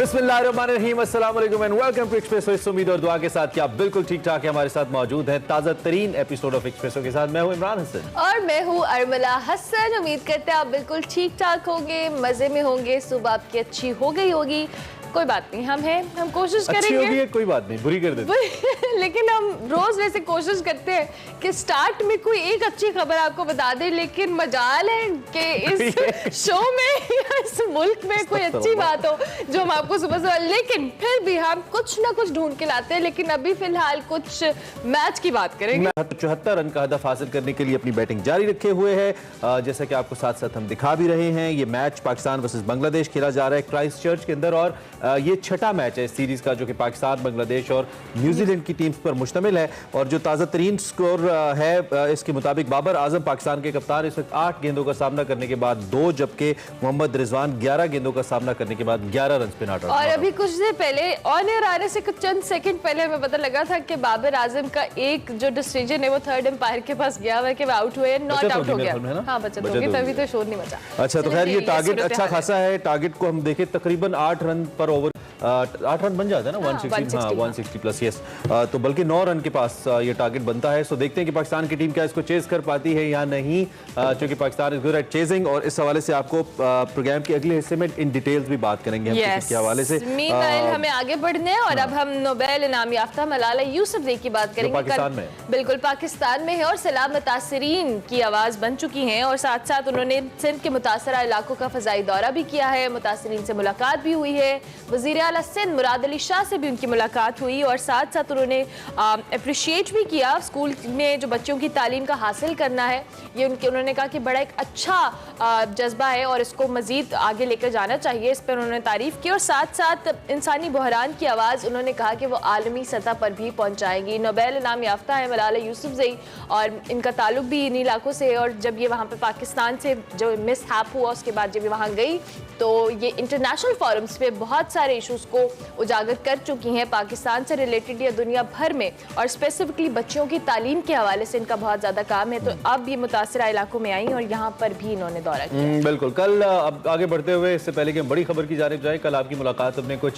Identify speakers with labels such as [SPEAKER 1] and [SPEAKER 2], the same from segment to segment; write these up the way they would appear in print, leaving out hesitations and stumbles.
[SPEAKER 1] बिस्मिल्लाहिर्रहमानिर्रहीम, अस्सलाम वालेकुम एंड वेलकम टू एक्सप्रेसो। इस उम्मीद और दुआ के साथ कि आप बिल्कुल ठीक ठाक है, हमारे साथ मौजूद हैं ताज़ा तरीन एपिसोड ऑफ एक्सप्रेसो के साथ। मैं हूं इमरान हसन
[SPEAKER 2] और मैं हूं अरमला हसन। उम्मीद करते हैं आप बिल्कुल ठीक ठाक होंगे, मजे में होंगे, सुबह आपकी अच्छी हो गई होगी। कोई बात नहीं, हम कोशिश करेंगे।
[SPEAKER 1] अच्छी होगी है, कोई बात नहीं, बुरी कर देते
[SPEAKER 2] लेकिन हम रोज वैसे कोशिश करते हैं कि स्टार्ट में कोई एक अच्छी खबर आपको बता दें, लेकिन मजाल है कि इस शो में इस मुल्क में कोई अच्छी बात हो जो हम आपको सुबह सुबह, लेकिन फिर भी हम कुछ ना कुछ ढूंढ के लाते हैं। लेकिन अभी फिलहाल कुछ मैच की बात करेंगे।
[SPEAKER 1] 74 रन का हदफ हासिल करने के लिए अपनी बैटिंग जारी रखे हुए है। जैसा कि आपको साथ साथ हम दिखा भी रहे हैं, ये मैच पाकिस्तान वर्सेस बांग्लादेश खेला जा रहा है क्राइस्ट चर्च के अंदर, और ये छठा मैच है इस सीरीज का जो कि पाकिस्तान, बांग्लादेश और न्यूजीलैंड की टीम्स पर मुश्तमिल है। और जो ताज़ा तरीन स्कोर है इसके मुताबिक बाबर आजम पाकिस्तान के कप्तान इस वक्त 8 गेंदों का सामना करने के बाद 2, जबकि मोहम्मद रिजवान 11 गेंदों का सामना करने के बाद 11 रन पे नॉट आउट।
[SPEAKER 2] और अभी कुछ देर पहले ऑन एयर आने से कुछ चंद सेकंड पहले हमें पता लगा था कि बाबर आजम का एक जो डिसीजन है वो थर्ड एम्पायर के पास गया हुआ है कि वो आउट हुए, नॉट आउट हो गया। हाँ, बचत हो गई, तभी तो शोर नहीं बचा।
[SPEAKER 1] अच्छा, तो खैर ये टारगेट अच्छा खासा है। टारगेट को हम देखें तकरीबन 8 रन पर ओवर, 8 रन बन जाता है ना, 160 प्लस, यस। तो बल्कि 9 रन के पास ये टारगेट बनता है। सो देखते हैं कि पाकिस्तान की टीम क्या इसको चेज कर पाती है या नहीं, क्योंकि Pakistan is good at chasing. और इस हवाले से आपको प्रोग्राम के अगले हिस्से में इन डिटेल्स भी बात करेंगे हम क्रिकेट के हवाले से।
[SPEAKER 2] हमें आगे बढ़ने हैं और अब हम नोबेल इनाम याफ्ता मलाला यूसुफजई की बात करेंगे।
[SPEAKER 1] पाकिस्तान में,
[SPEAKER 2] बिल्कुल पाकिस्तान में है और सैलाब मुतासरीन की आवाज बन चुकी हैं। और साथ साथ उन्होंने सिंध के मुतासरा इलाकों का फजाई दौरा भी किया है, मुतासरीन से मुलाकात भी हुई है, वजीर आला सिंध मुराद अली शाह से भी उनकी मुलाकात हुई। और साथ साथ उन्होंने अप्रिशिएट भी किया स्कूल में जो बच्चों की तालीम का हासिल करना है, ये उन्होंने कहा कि बड़ा एक अच्छा जज्बा है और इसको मजीद आगे लेकर जाना चाहिए। इस पर उन्होंने तारीफ की और साथ साथ इंसानी बहरान की आवाज़ उन्होंने कहा कि वो आलमी सतह पर भी पहुंचाएंगी। नोबेल इनाम याफ्ता है मलाला यूसुफजई और इनका ताल्लुक भी इन इलाकों से है। और जब ये वहाँ पर पाकिस्तान से जो मिस हैप हुआ उसके बाद जब ये वहाँ गई तो ये इंटरनेशनल फोरम्स पे बहुत सारे इशूज़ को उजागर कर चुकी हैं पाकिस्तान से रिलेटेड या दुनिया भर में, और स्पेसिफिकली बच्चों की तालीम के हवाले से इनका बहुत ज़्यादा काम है। तो अब ये मुतासरा इलाकों में आई और यहाँ पर भी इन्होंने दौरा किया।
[SPEAKER 1] बिल्कुल। कल अब आगे बढ़ते हुए, इससे पहले कि हम बड़ी खबर की जानिब जाए, कल आपकी मुलाकात हमने कुछ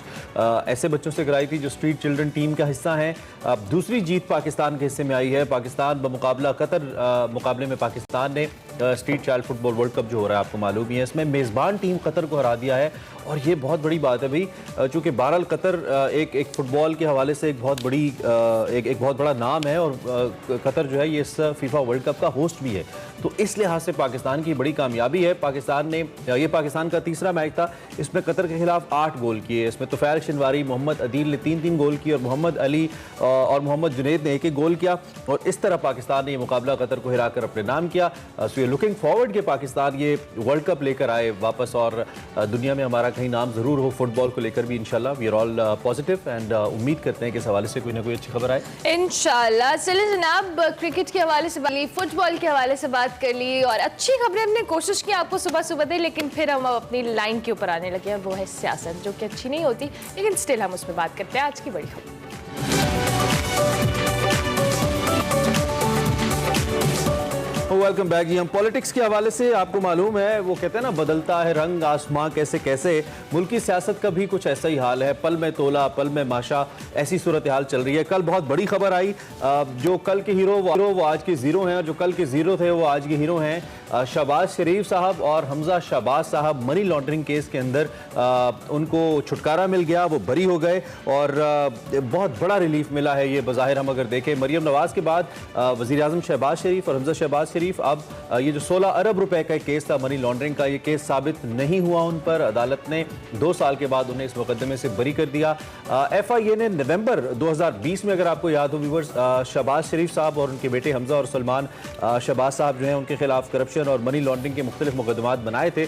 [SPEAKER 1] ऐसे बच्चों से कराई थी जो स्ट्रीट चिल्ड्रन टीम का हिस्सा हैं। अब दूसरी जीत पाकिस्तान के हिस्से में आई है। पाकिस्तान बमुकाबला कतर मुकाबले में पाकिस्तान ने street child football world cup जो हो रहा है आपको मालूम ही है, इसमें मेज़बान टीम कतर को हरा दिया है। और ये बहुत बड़ी बात है भाई, चूँकि बहरहाल कतर एक फुटबॉल के हवाले से एक बहुत बड़ा नाम है और कतर जो है ये इस फीफा वर्ल्ड कप का होस्ट भी है। तो इस लिहाज से पाकिस्तान की बड़ी कामयाबी है। ये पाकिस्तान का तीसरा मैच था, इसमें कतर के खिलाफ 8 गोल किए। इसमें तुफैल शिनवारी, मोहम्मद अदील ने 3-3 गोल किए और मोहम्मद अली और मोहम्मद जुनैद ने 1-1 गोल किया। और इस तरह पाकिस्तान ने ये मुकाबला कतर को हिराकर अपने नाम किया। सो लुकिंग फॉरवर्ड कि पाकिस्तान ये वर्ल्ड कप लेकर आए वापस और दुनिया में हमारा कहीं नाम जरूर हो फुटबॉल को लेकर भी। इंशाल्लाह we are all positive and उम्मीद करते हैं कि इस हवाले से कोई ना कोई अच्छी खबर आए
[SPEAKER 2] इंशाल्लाह। चलिए जनाब, क्रिकेट के हवाले से बात ली, फुटबॉल के हवाले से बात कर ली और अच्छी खबरें हमने कोशिश की आपको सुबह सुबह दे, लेकिन फिर हम अपनी लाइन के ऊपर आने लगे हैं, वो है सियासत, जो कि अच्छी नहीं होती, लेकिन स्टिल हम उस पर बात करते हैं। आज की बड़ी खबर,
[SPEAKER 1] वेलकम बैक। हम पॉलिटिक्स के हवाले से, आपको मालूम है वो कहते हैं ना, बदलता है रंग आसमां कैसे कैसे, मुल्की सियासत का भी कुछ ऐसा ही हाल है। पल में तोला पल में माशा, ऐसी सूरत हाल चल रही है। कल बहुत बड़ी खबर आई, जो कल के हीरो वो आज के जीरो हैं और जो कल के जीरो थे वो आज के हीरो हैं। शहबाज शरीफ साहब और हमजा शहबाज साहब मनी लॉन्ड्रिंग केस के अंदर उनको छुटकारा मिल गया, वो बरी हो गए और बहुत बड़ा रिलीफ मिला है। ये बज़ाहिर हम अगर देखें, मरियम नवाज के बाद वज़ीर आज़म शहबाज शरीफ और हमजा शहबाज शरीफ, अब ये जो 16 अरब रुपए का केस था मनी लॉन्ड्रिंग का, ये केस साबित नहीं हुआ उन पर। अदालत ने 2 साल के बाद उन्हें इस मुकदमे से बरी कर दिया। FIA ने नवंबर 2020 में, अगर आपको याद हो व्यूअर्स, शहबाज शरीफ साहब और उनके बेटे हमजा और सलमान शहबाज साहब जो हैं उनके खिलाफ करप्शन और मनी लॉन्ड्रिंग के मुख्तलिफ मुकदमात बनाए थे।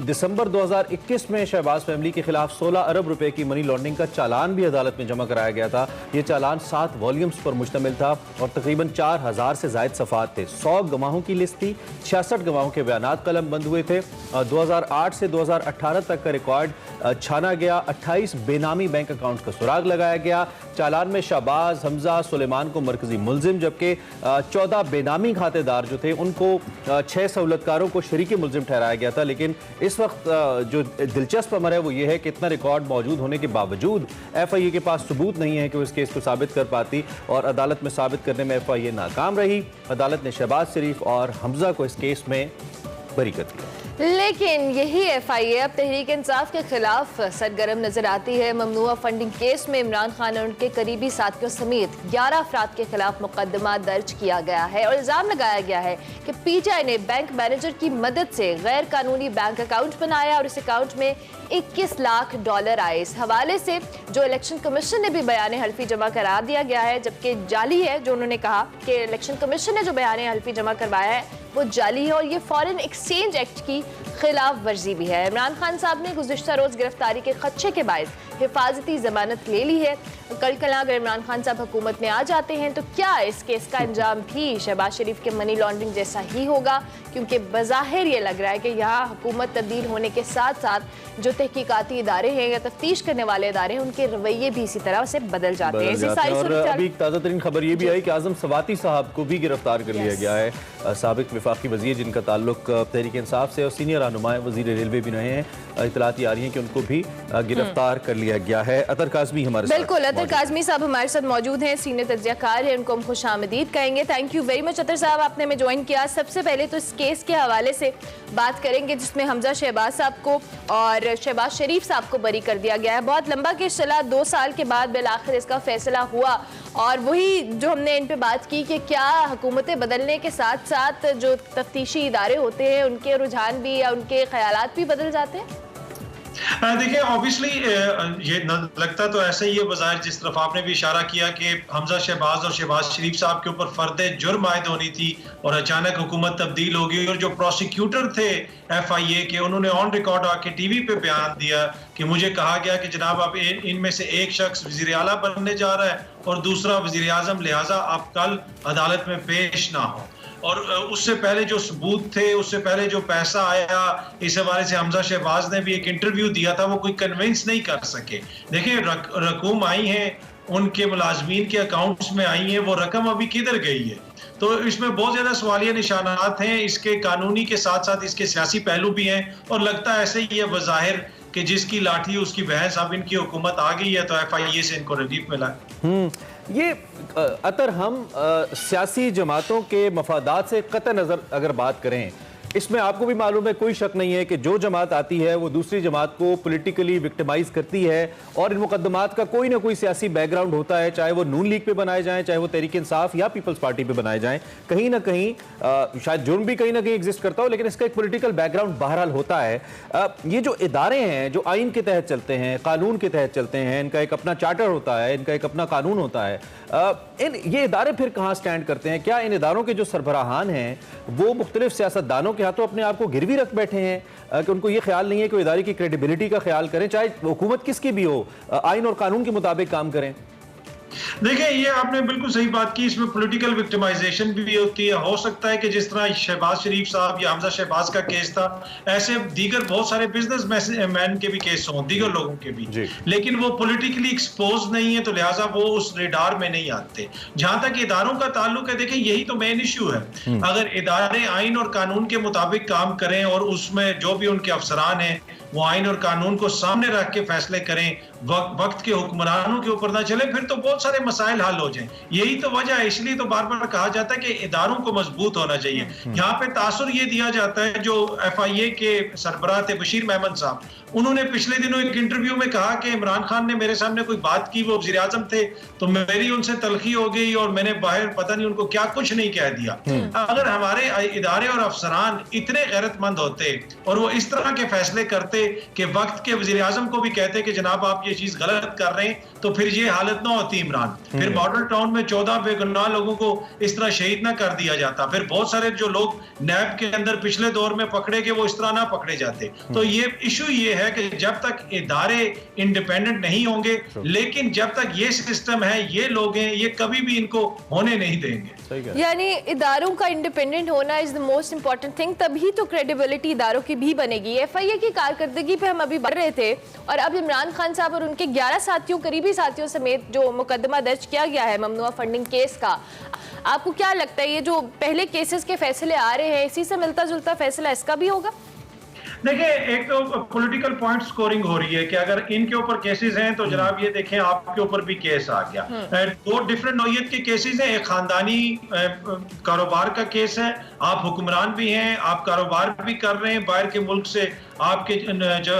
[SPEAKER 1] दिसंबर 2021 में शहबाज फैमिली के खिलाफ 16 अरब रुपए की मनी लॉन्ड्रिंग का चालान भी अदालत में जमा कराया गया था। ये चालान 7 वॉल्यूम्स पर मुश्तमिल था और तकरीबन 4000 से ज़ायद सफ़ात थे। 100 गवाहों की लिस्ट थी, 66 गवाहों के बयानात कलम बंद हुए थे। 2008 से 2018 तक का रिकॉर्ड छाना गया। 28 बेनामी बैंक अकाउंट का सुराग लगाया गया। चालान में शहबाज, हमजा, सुलेमान को मरकजी मुलजिम, जबकि 14 बेनामी खातेदार जो थे उनको 6 सहूलतकारों को शरीक मुलजिम ठहराया गया था। लेकिन इस वक्त जो दिलचस्प अमर है वो ये है कि इतना रिकॉर्ड मौजूद होने के बावजूद FIA के पास सबूत नहीं है कि वो इस केस को साबित कर पाती, और अदालत में साबित करने में FIA नाकाम रही। अदालत ने शहबाज शरीफ और हमजा को इस केस में बरी कर दिया।
[SPEAKER 2] लेकिन यही FIA अब तहरीक इंसाफ के खिलाफ सरगर्म नजर आती है। ममनुआ फंडिंग केस में इमरान खान और उनके करीबी साथियों समेत 11 अफराद के खिलाफ मुकदमा दर्ज किया गया है और इल्जाम लगाया गया है कि PTI ने बैंक मैनेजर की मदद से गैर कानूनी बैंक अकाउंट बनाया और इस अकाउंट में $21 लाख आए। इस हवाले से जो इलेक्शन कमीशन ने भी बयान हल्फी जमा करा दिया गया है, जबकि जाली है। जो उन्होंने कहा कि इलेक्शन कमीशन ने जो बयान हल्फी जमा करवाया है वो जाली है और ये फॉरेन एक्सचेंज एक्ट की खिलाफ वर्जी भी है। इमरान खान साहब ने गुज़िश्ता रोज गिरफ्तारी के खदशे के बायस हिफाजती जमानत ले ली है। कल कला अगर इमरान खान साहब हुकूमत में आ जाते हैं तो क्या इस केस का अंजाम भी शहबाज शरीफ के मनी लॉन्ड्रिंग जैसा ही होगा? क्योंकि बज़ाहिर ये लग रहा है कि यहाँ हुकूमत तब्दील होने के साथ साथ जो तहकीकाती इदारे हैं या तफ्तीश करने वाले इदारे हैं उनके रवैये भी इसी तरह से बदल जाते हैं।
[SPEAKER 1] और अभी ताज़ा तरीन खबर ये भी आई कि आज़म सवाती साहब को भी गिरफ्तार कर लिया गया है। साबिक वफाकी वज़ीर जिनका ताल्लुक तहरीक इंसाफ से और सीनियर रहनुमा वज़ीर रेलवे भी रहे हैं, इतलात आ रही हैं कि उनको भी गिरफ्तार कर लिया गया है। अतर काज़मी हमारे साथ,
[SPEAKER 2] बिल्कुल अतर काज़मी साहब हमारे साथ मौजूद हैं, सीनियर तज्ज़ियाकार हैं, उनको हम खुश आमदीद कहेंगे। थैंक यू वेरी मच अतर साहब, आपने हमें ज्वाइन किया। सबसे पहले तो इस केस के हवाले से बात करेंगे जिसमें हमजा शहबाज साहब को और शहबाज शरीफ साहब को बरी कर दिया गया है। बहुत लंबा केस चला, 2 साल के बाद बिलाखिर इसका फैसला हुआ और वही जो हमने इन पे बात की कि क्या हुकूमतें बदलने के साथ साथ जो तफ्तीशी इदारे होते हैं उनके रुझान भी या उनके ख्यालात भी बदल जाते हैं?
[SPEAKER 3] देखिए ऑब्वियसली ये लगता तो ऐसा ही है बज़ाहिर, जिस तरफ आपने भी इशारा किया कि हमजा शहबाज और शहबाज शरीफ साहब के ऊपर फर्द जुर्म आयद होनी थी और अचानक हुकूमत तब्दील हो गई और जो प्रोसिक्यूटर थे FIA के उन्होंने ऑन रिकॉर्ड आके TV पे बयान दिया कि मुझे कहा गया कि जनाब आप इनमें से एक शख्स वज़ीर आला बनने जा रहा है और दूसरा वज़ीर आज़म, लिहाजा आप कल अदालत में पेश ना हो। और उससे पहले जो सबूत थे, उससे पहले जो पैसा आया, इस हवाले से हमजा शहबाज ने भी एक इंटरव्यू दिया था, वो कोई कन्विंस नहीं कर सके। देखिए रकूम आई है उनके मुलाजमीन के अकाउंट्स में आई है, वो रकम अभी किधर गई है? तो इसमें बहुत ज्यादा सवालिया निशानात हैं। इसके कानूनी के साथ साथ इसके सियासी पहलू भी हैं और लगता है ऐसे ही है बज़ाहिर कि जिसकी लाठी उसकी भैंस। अब इनकी हुकूमत आ गई है तो FIA से इनको रिलीफ मिला है।
[SPEAKER 1] ये अतर हम सियासी जमातों के मफादात से कतई नज़र अगर बात करें, इसमें आपको भी मालूम है, कोई शक नहीं है कि जो जमात आती है वो दूसरी जमात को पॉलिटिकली विक्टिमाइज करती है और इन मुकदमात का कोई ना कोई सियासी बैकग्राउंड होता है, चाहे वो नून लीग पे बनाए जाएं, चाहे वो तहरीक इंसाफ या पीपल्स पार्टी पे बनाए जाएं। कहीं ना कहीं शायद जुर्म भी कहीं ना कहीं एग्जिस्ट करता हो, लेकिन इसका एक पॉलिटिकल बैकग्राउंड बहरहाल होता है। ये जो इदारे हैं जो आइन के तहत चलते हैं, कानून के तहत चलते हैं, इनका एक अपना चार्टर होता है, इनका एक अपना कानून होता है, ये इदारे फिर कहाँ स्टैंड करते हैं? क्या इन इदारों के जो सरबराहान हैं वो मुख्तलिफ सियासतदानों के हाथों अपने आप को गिरवी रख बैठे हैं कि उनको ये ख्याल नहीं है कि वो इदारे की क्रेडिबिलिटी का ख्याल करें, चाहे हुकूमत किसकी भी हो, आइन और कानून के मुताबिक काम करें?
[SPEAKER 3] देखिए ये आपने बिल्कुल सही बात की, इसमें पॉलिटिकल विक्टिमाइजेशन भी होती है। हो सकता है कि जिस तरह शहबाज शरीफ साहब या हमजा शहबाज का केस था, ऐसे दीगर बहुत सारे बिजनेस मैन के भी केस हों, दीगर लोगों के भी, लेकिन वो पॉलिटिकली एक्सपोज नहीं है तो लिहाजा वो उस रेडार में नहीं आते। जहां तक इदारों का ताल्लुक है, देखिए यही तो मेन इश्यू है। अगर इदारे आइन और कानून के मुताबिक काम करें और उसमें जो भी उनके अफसरान हैं वो आइन और कानून को सामने रख के फैसले करें, वक्त के हुक्मरानों के ऊपर ना चले, फिर तो बहुत सारे मसाइल हल हो जाएं। यही तो वजह है, इसलिए तो बार बार कहा जाता है कि इदारों को मजबूत होना चाहिए। यहाँ पे तासुर ये दिया जाता है, जो FIA के सरबराह थे बशीर मेमन साहब, उन्होंने पिछले दिनों एक इंटरव्यू में कहा कि इमरान खान ने मेरे सामने कोई बात की, वो वज़ीर आज़म थे, तो मेरी उनसे तलखी हो गई और मैंने बाहर पता नहीं उनको क्या कुछ नहीं कह दिया। अगर हमारे इदारे और अफसरान इतने गैरतमंद होते और वो इस तरह के फैसले करते कि वक्त के वज़ीर आज़म को भी कहते कि जनाब आप ये चीज गलत कर रहे हैं, तो फिर ये हालत ना होती इमरान। फिर मॉडल टाउन में 14 बेगुनाह लोगों को इस तरह शहीद ना कर दिया जाता, फिर बहुत सारे जो लोग नैब के अंदर पिछले दौर में पकड़े गए वो इस तरह ना पकड़े जाते। तो ये इशू ये है कि जब तक इदारे इंडिपेंडेंट नहीं होंगे, लेकिन जब तक ये सिस्टम है, ये लोग हैं, ये कभी भी इनको होने नहीं देंगे।
[SPEAKER 2] यानी इदारों का इंडिपेंडेंट होना is the most important thing, तभी तो क्रेडिबिलिटी इदारों की भी बनेगी। FIA की कारकर्दगी पे हम अभी बढ़ रहे थे और अब इमरान खान साहब और उनके 11 साथियों, करीबी साथियों समेत जो मुकदमा दर्ज किया गया है ममनुआ फंडिंग केस का, आपको क्या लगता है ये जो पहले केसेस के फैसले आ रहे हैं, इसी से मिलता जुलता फैसला इसका भी होगा?
[SPEAKER 3] देखिए, एक तो पॉलिटिकल पॉइंट स्कोरिंग हो रही है कि अगर इनके ऊपर केसेस हैं तो जनाब ये देखें आपके ऊपर भी केस आ गया। दो डिफरेंट नौयत के केसेस हैं। एक खानदानी कारोबार का केस है, आप हुक्मरान भी हैं, आप कारोबार भी कर रहे हैं, बाहर के मुल्क से आपके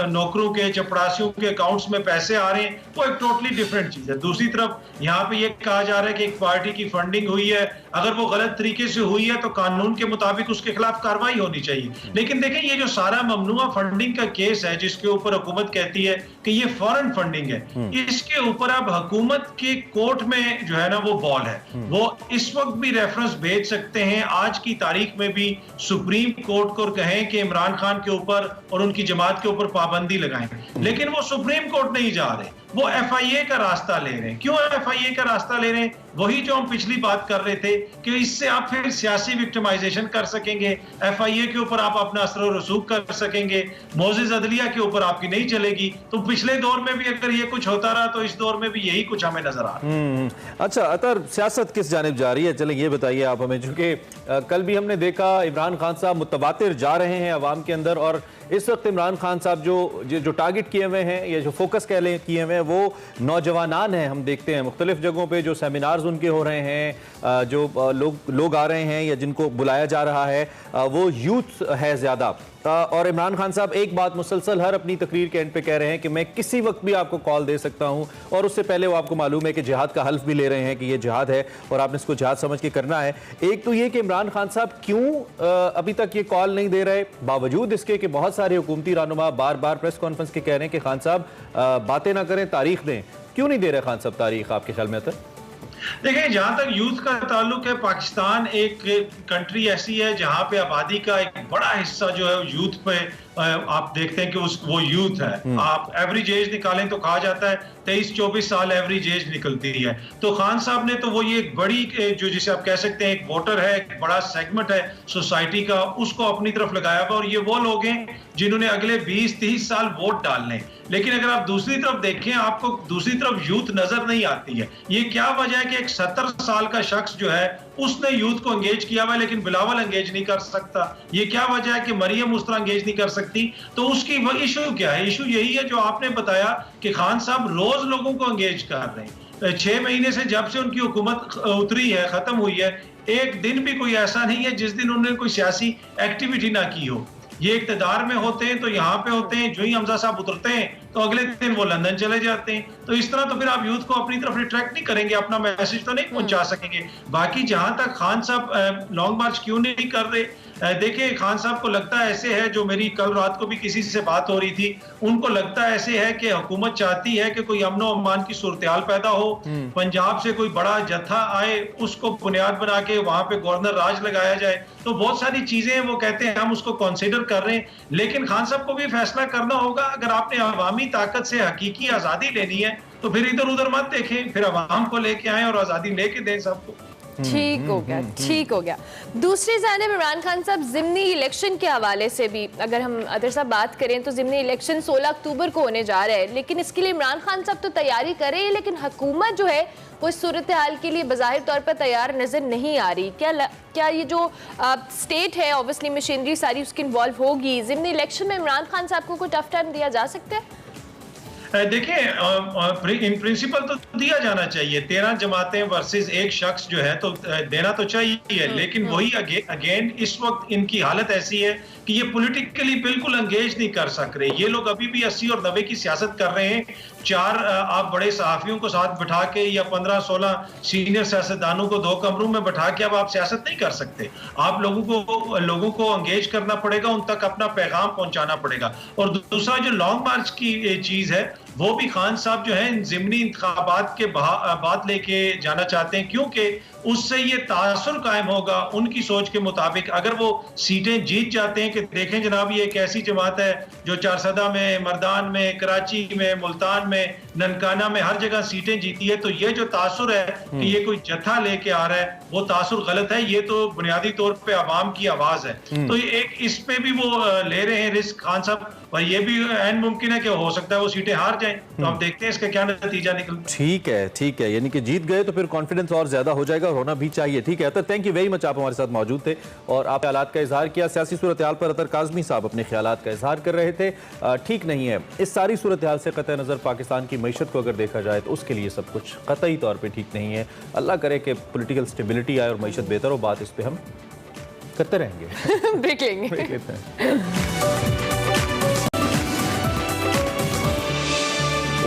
[SPEAKER 3] नौकरों के चपरासियों के अकाउंट्स में पैसे आ रहे हैं, वो एक टोटली डिफरेंट चीज है। दूसरी तरफ यहाँ पे ये कहा जा रहा है कि एक पार्टी की फंडिंग हुई है, अगर वो गलत तरीके से हुई है तो कानून के मुताबिक उसके खिलाफ कार्रवाई होनी चाहिए। लेकिन देखें, ये जो सारा ममनुआ फंडिंग का केस है जिसके ऊपर हुकूमत कहती है कि ये फॉरेन फंडिंग है, इसके ऊपर अब हुकूमत के कोर्ट में जो है ना वो बॉल है। वो इस वक्त भी रेफरेंस भेज सकते हैं, आज की तारीख में भी सुप्रीम कोर्ट को कहें कि इमरान खान के ऊपर और उनकी जमात के ऊपर पाबंदी लगाएं, लेकिन वो सुप्रीम कोर्ट नहीं जा रहे, वो एफआईए का रास्ता ले रहे हैं। क्यों एफआईए का रास्ता ले रहे हैं? वही जो हम पिछली बात कर रहे थे कि इससे आप फिर सियासी विक्टिमाइजेशन कर सकेंगे, एफआईए के ऊपर आप अपना असर और रसूख कर सकेंगे, मोजिज अदलिया के ऊपर आपकी नहीं चलेगी। तो पिछले दौर में भी अगर ये कुछ होता रहा तो इस दौर में भी यही कुछ हमें नजर आ रहा है।
[SPEAKER 1] अच्छा अतर, सियासत किस जानिब जा रही है, चलें ये बताइए आप हमें, चूंकि कल भी हमने देखा इमरान खान साहब मुतवातिर जा रहे हैं अवाम के अंदर, और इस वक्त इमरान खान साहब जो टारगेट किए हुए हैं या जो फोकस कह लें किए हुए हैं वो नौजवानान हैं। हम देखते हैं मुख्तलिफ जगहों पे जो सेमिनार्स उनके हो रहे हैं, जो लोग आ रहे हैं या जिनको बुलाया जा रहा है, वो यूथ है ज़्यादा। और इमरान खान साहब एक बात मुसलसल हर अपनी तकरीर के एंड पे कह रहे हैं कि मैं किसी वक्त भी आपको कॉल दे सकता हूं, और उससे पहले वो आपको मालूम है कि जिहाद का हल्फ भी ले रहे हैं कि ये जिहाद है और आपने इसको जिहाद समझ के करना है। एक तो ये कि इमरान खान साहब क्यों अभी तक ये कॉल नहीं दे रहे, बावजूद इसके कि बहुत सारे हुकूमती रहनुमा बार बार प्रेस कॉन्फ्रेंस के कह रहे हैं कि खान साहब बातें ना करें, तारीख दें। क्यों नहीं दे रहे खान साहब तारीख, आपके ख्याल में?
[SPEAKER 3] देखिए, जहां तक यूथ का ताल्लुक है, पाकिस्तान एक कंट्री ऐसी है जहां पे आबादी का एक बड़ा हिस्सा जो है यूथ पे आप देखते हैं कि वो यूथ है। आप एवरेज एज निकालें तो कहा जाता है 23-24 साल एवरेज एज निकलती है। तो खान साहब ने तो वो ये एक बड़ी जो जिसे आप कह सकते हैं एक वोटर है, एक बड़ा सेगमेंट है सोसाइटी का, उसको अपनी तरफ लगाया हुआ, और ये वो लोग हैं जिन्होंने अगले 20-30 साल वोट डालने। लेकिन अगर आप दूसरी तरफ देखें, आपको दूसरी तरफ यूथ नजर नहीं आती है। ये क्या वजह है कि एक 70 साल का शख्स जो है उसने यूथ को एंगेज किया हुआ है, लेकिन बिलावल एंगेज नहीं कर सकता। ये क्या वजह है कि मरियम उस तरह एंगेज नहीं कर सकती? तो उसकी इशू क्या है? इशू यही है जो आपने बताया कि खान साहब रोज लोगों को एंगेज कर रहे हैं। 6 महीने से जब से उनकी हुकूमत उतरी है, खत्म हुई है, एक दिन भी कोई ऐसा नहीं है जिस दिन उन्होंने कोई सियासी एक्टिविटी ना की हो। ये इक्तदार में होते हैं तो यहाँ पे होते हैं, जो ही हमजा साहब उतरते हैं तो अगले दिन वो लंदन चले जाते हैं। तो इस तरह तो फिर आप यूथ को अपनी तरफ रिट्रैक्ट नहीं करेंगे, अपना मैसेज तो नहीं पहुंचा सकेंगे। बाकी जहां तक खान साहब लॉन्ग मार्च क्यों नहीं कर रहे, देखिए खान साहब को लगता ऐसे है, जो मेरी कल रात को भी किसी से बात हो रही थी, उनको लगता ऐसे है कि हुकूमत चाहती है कि कोई अमन अमान की सूरत-ए-हाल पैदा हो, पंजाब से कोई बड़ा जत्था आए, उसको बुनियाद बना के वहां पे गवर्नर राज लगाया जाए। तो बहुत सारी चीजें हैं, वो कहते हैं हम उसको कंसीडर कर रहे हैं। लेकिन खान साहब को भी फैसला करना होगा। अगर आपने अवामी ताकत से हकीकी आजादी लेनी है तो फिर इधर उधर मत देखें, फिर अवाम को लेके आए और आजादी लेके दें सबको।
[SPEAKER 2] ठीक हो गया, ठीक हो गया। दूसरी जानिब इमरान खान साहब ज़िमनी इलेक्शन के हवाले से भी अगर हम अदर साहब बात करें तो ज़िमनी इलेक्शन 16 अक्टूबर को होने जा रहा है, लेकिन इसके लिए इमरान खान साहब तो तैयारी कर रहे हैं, लेकिन हुकूमत जो है वो इस सूरत हाल के लिए बज़ाहिर तौर पर तैयार नज़र नहीं आ रही। क्या ये जो स्टेट है ऑब्वियसली मशीनरी सारी उसकी इन्वॉल्व होगी, ज़िमनी इलेक्शन में इमरान खान साहब को कोई टफ टाइम दिया जा सकता है?
[SPEAKER 3] देखिए, इन प्रिंसिपल तो दिया जाना चाहिए। 13 जमातें वर्सेस एक शख्स जो है तो देना तो चाहिए, लेकिन वही अगेन इस वक्त इनकी हालत ऐसी है कि ये पॉलिटिकली बिल्कुल एंगेज नहीं कर सक रहे। ये लोग अभी भी 80 और 90 की सियासत कर रहे हैं। 4 आप बड़े सहाफियों को साथ बिठा के या 15-16 सीनियर सियासतदानों को 2 कमरों में बिठा के अब आप सियासत नहीं कर सकते। आप लोगों को एंगेज करना पड़ेगा, उन तक अपना पैगाम पहुंचाना पड़ेगा। और दूसरा जो लॉन्ग मार्च की चीज है वो भी खान साहब जो है ज़िमनी इंतखाबात के बाद लेके जाना चाहते हैं, क्योंकि उससे ये तासुर कायम होगा उनकी सोच के मुताबिक। अगर वो सीटें जीत जाते हैं कि देखें जनाब ये एक ऐसी जमात है जो चारसदा में, मर्दान में, कराची में, मुल्तान में ननकाना में हर जगह सीटें जीती है। तो ये जो तासुर है कि ये कोई जत्था लेके आ रहा है, वो तासुर गलत है। ये तो बुनियादी तौर पे आवाम की आवाज है। तो एक इसमें भी वो ले रहे हैं रिस्क खान साहब, और ये भी एन मुमकिन है कि हो सकता है वो सीटें हार जाएं। तो आप देखते हैं इसका क्या नतीजा निकलता है।
[SPEAKER 1] ठीक है, यानी कि जीत गए तो फिर कॉन्फिडेंस और ज्यादा हो जाएगा और होना भी चाहिए। ठीक है अतर, थैंक यू वेरी मच, आप हमारे साथ मौजूद थे और आप ख्यालात का इजहार किया। सियासी सूरत हाल पर अतर काज़मी साहब अपने ख्यालात का इजहार कर रहे थे। ठीक नहीं है इस सारी सूरत हाल से कतई नज़र पाकिस्तान की मईशत को अगर देखा जाए तो उसके लिए सब कुछ कतई तौर पर ठीक नहीं है। अल्लाह करे कि पॉलिटिकल स्टेबिलिटी आए और मईशत बेहतर हो, बात इस पर हम करते रहेंगे।
[SPEAKER 2] ब्रेक लेंगे।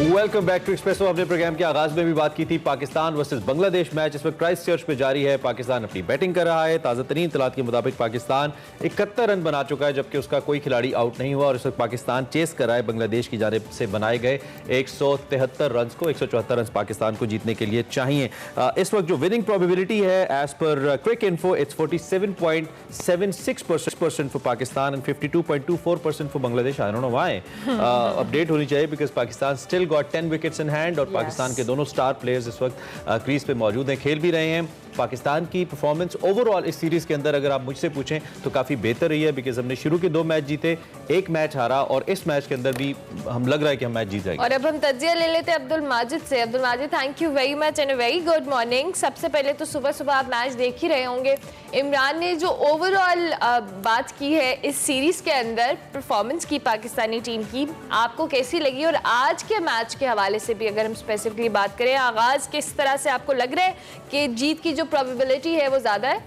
[SPEAKER 1] Welcome back to Expresso. अपने प्रोग्राम के आगाज में भी बात की थी पाकिस्तान वर्सेस बांग्लादेश मैच, इस वक्त क्राइस्ट चर्च पे जारी है। पाकिस्तान अपनी बैटिंग कर रहा है। ताज़ा तरीन इत्तलात के मुताबिक पाकिस्तान 71 रन बना चुका है, जबकि उसका कोई खिलाड़ी आउट नहीं हुआ और इस वक्त पाकिस्तान चेस कर रहा है बांग्लादेश की जानिब से बनाए गए 173 रन को। 174 रन पाकिस्तान को जीतने के लिए चाहिए। इस वक्त जो विनिंग प्रोबेबिलिटी है as per quick info, it's 47.76% for Pakistan and 52.24% for Bangladesh. I don't know why, update होनी चाहिए because Pakistan still got 10 wickets in hand और पाकिस्तान के दोनों स्टार प्लेयर्स इस वक्त क्रीज पे मौजूद हैं, खेल भी रहे हैं। पाकिस्तान की परफॉर्मेंस ओवरऑल इस सीरीज के अंदर अगर आप मुझसे पूछें तो काफी बेहतर रही है, बिकॉज हमने शुरू के 2 मैच जीते, 1 मैच हारा और इस मैच के अंदर भी हम लग रहा है कि हम मैच जीत जाएंगे।
[SPEAKER 2] और अब हम तज्जिया ले लेते हैं अब्दुल माजिद से। Abdul Majid, thank you very much and a very good morning. सबसे पहले तो सुबह सुबह आप मैच देख ही रहे होंगे। इमरान ने जो ओवरऑल बात की है इस सीरीज के अंदर परफॉर्मेंस की पाकिस्तानी टीम की, आपको कैसी लगी? और आज के मैच के हवाले से भी अगर हम स्पेसिफिकली बात करें, आगाज किस तरह से आपको लग रहा है कि जीत की जो प्रोबेबिलिटी है वो ज्यादा है?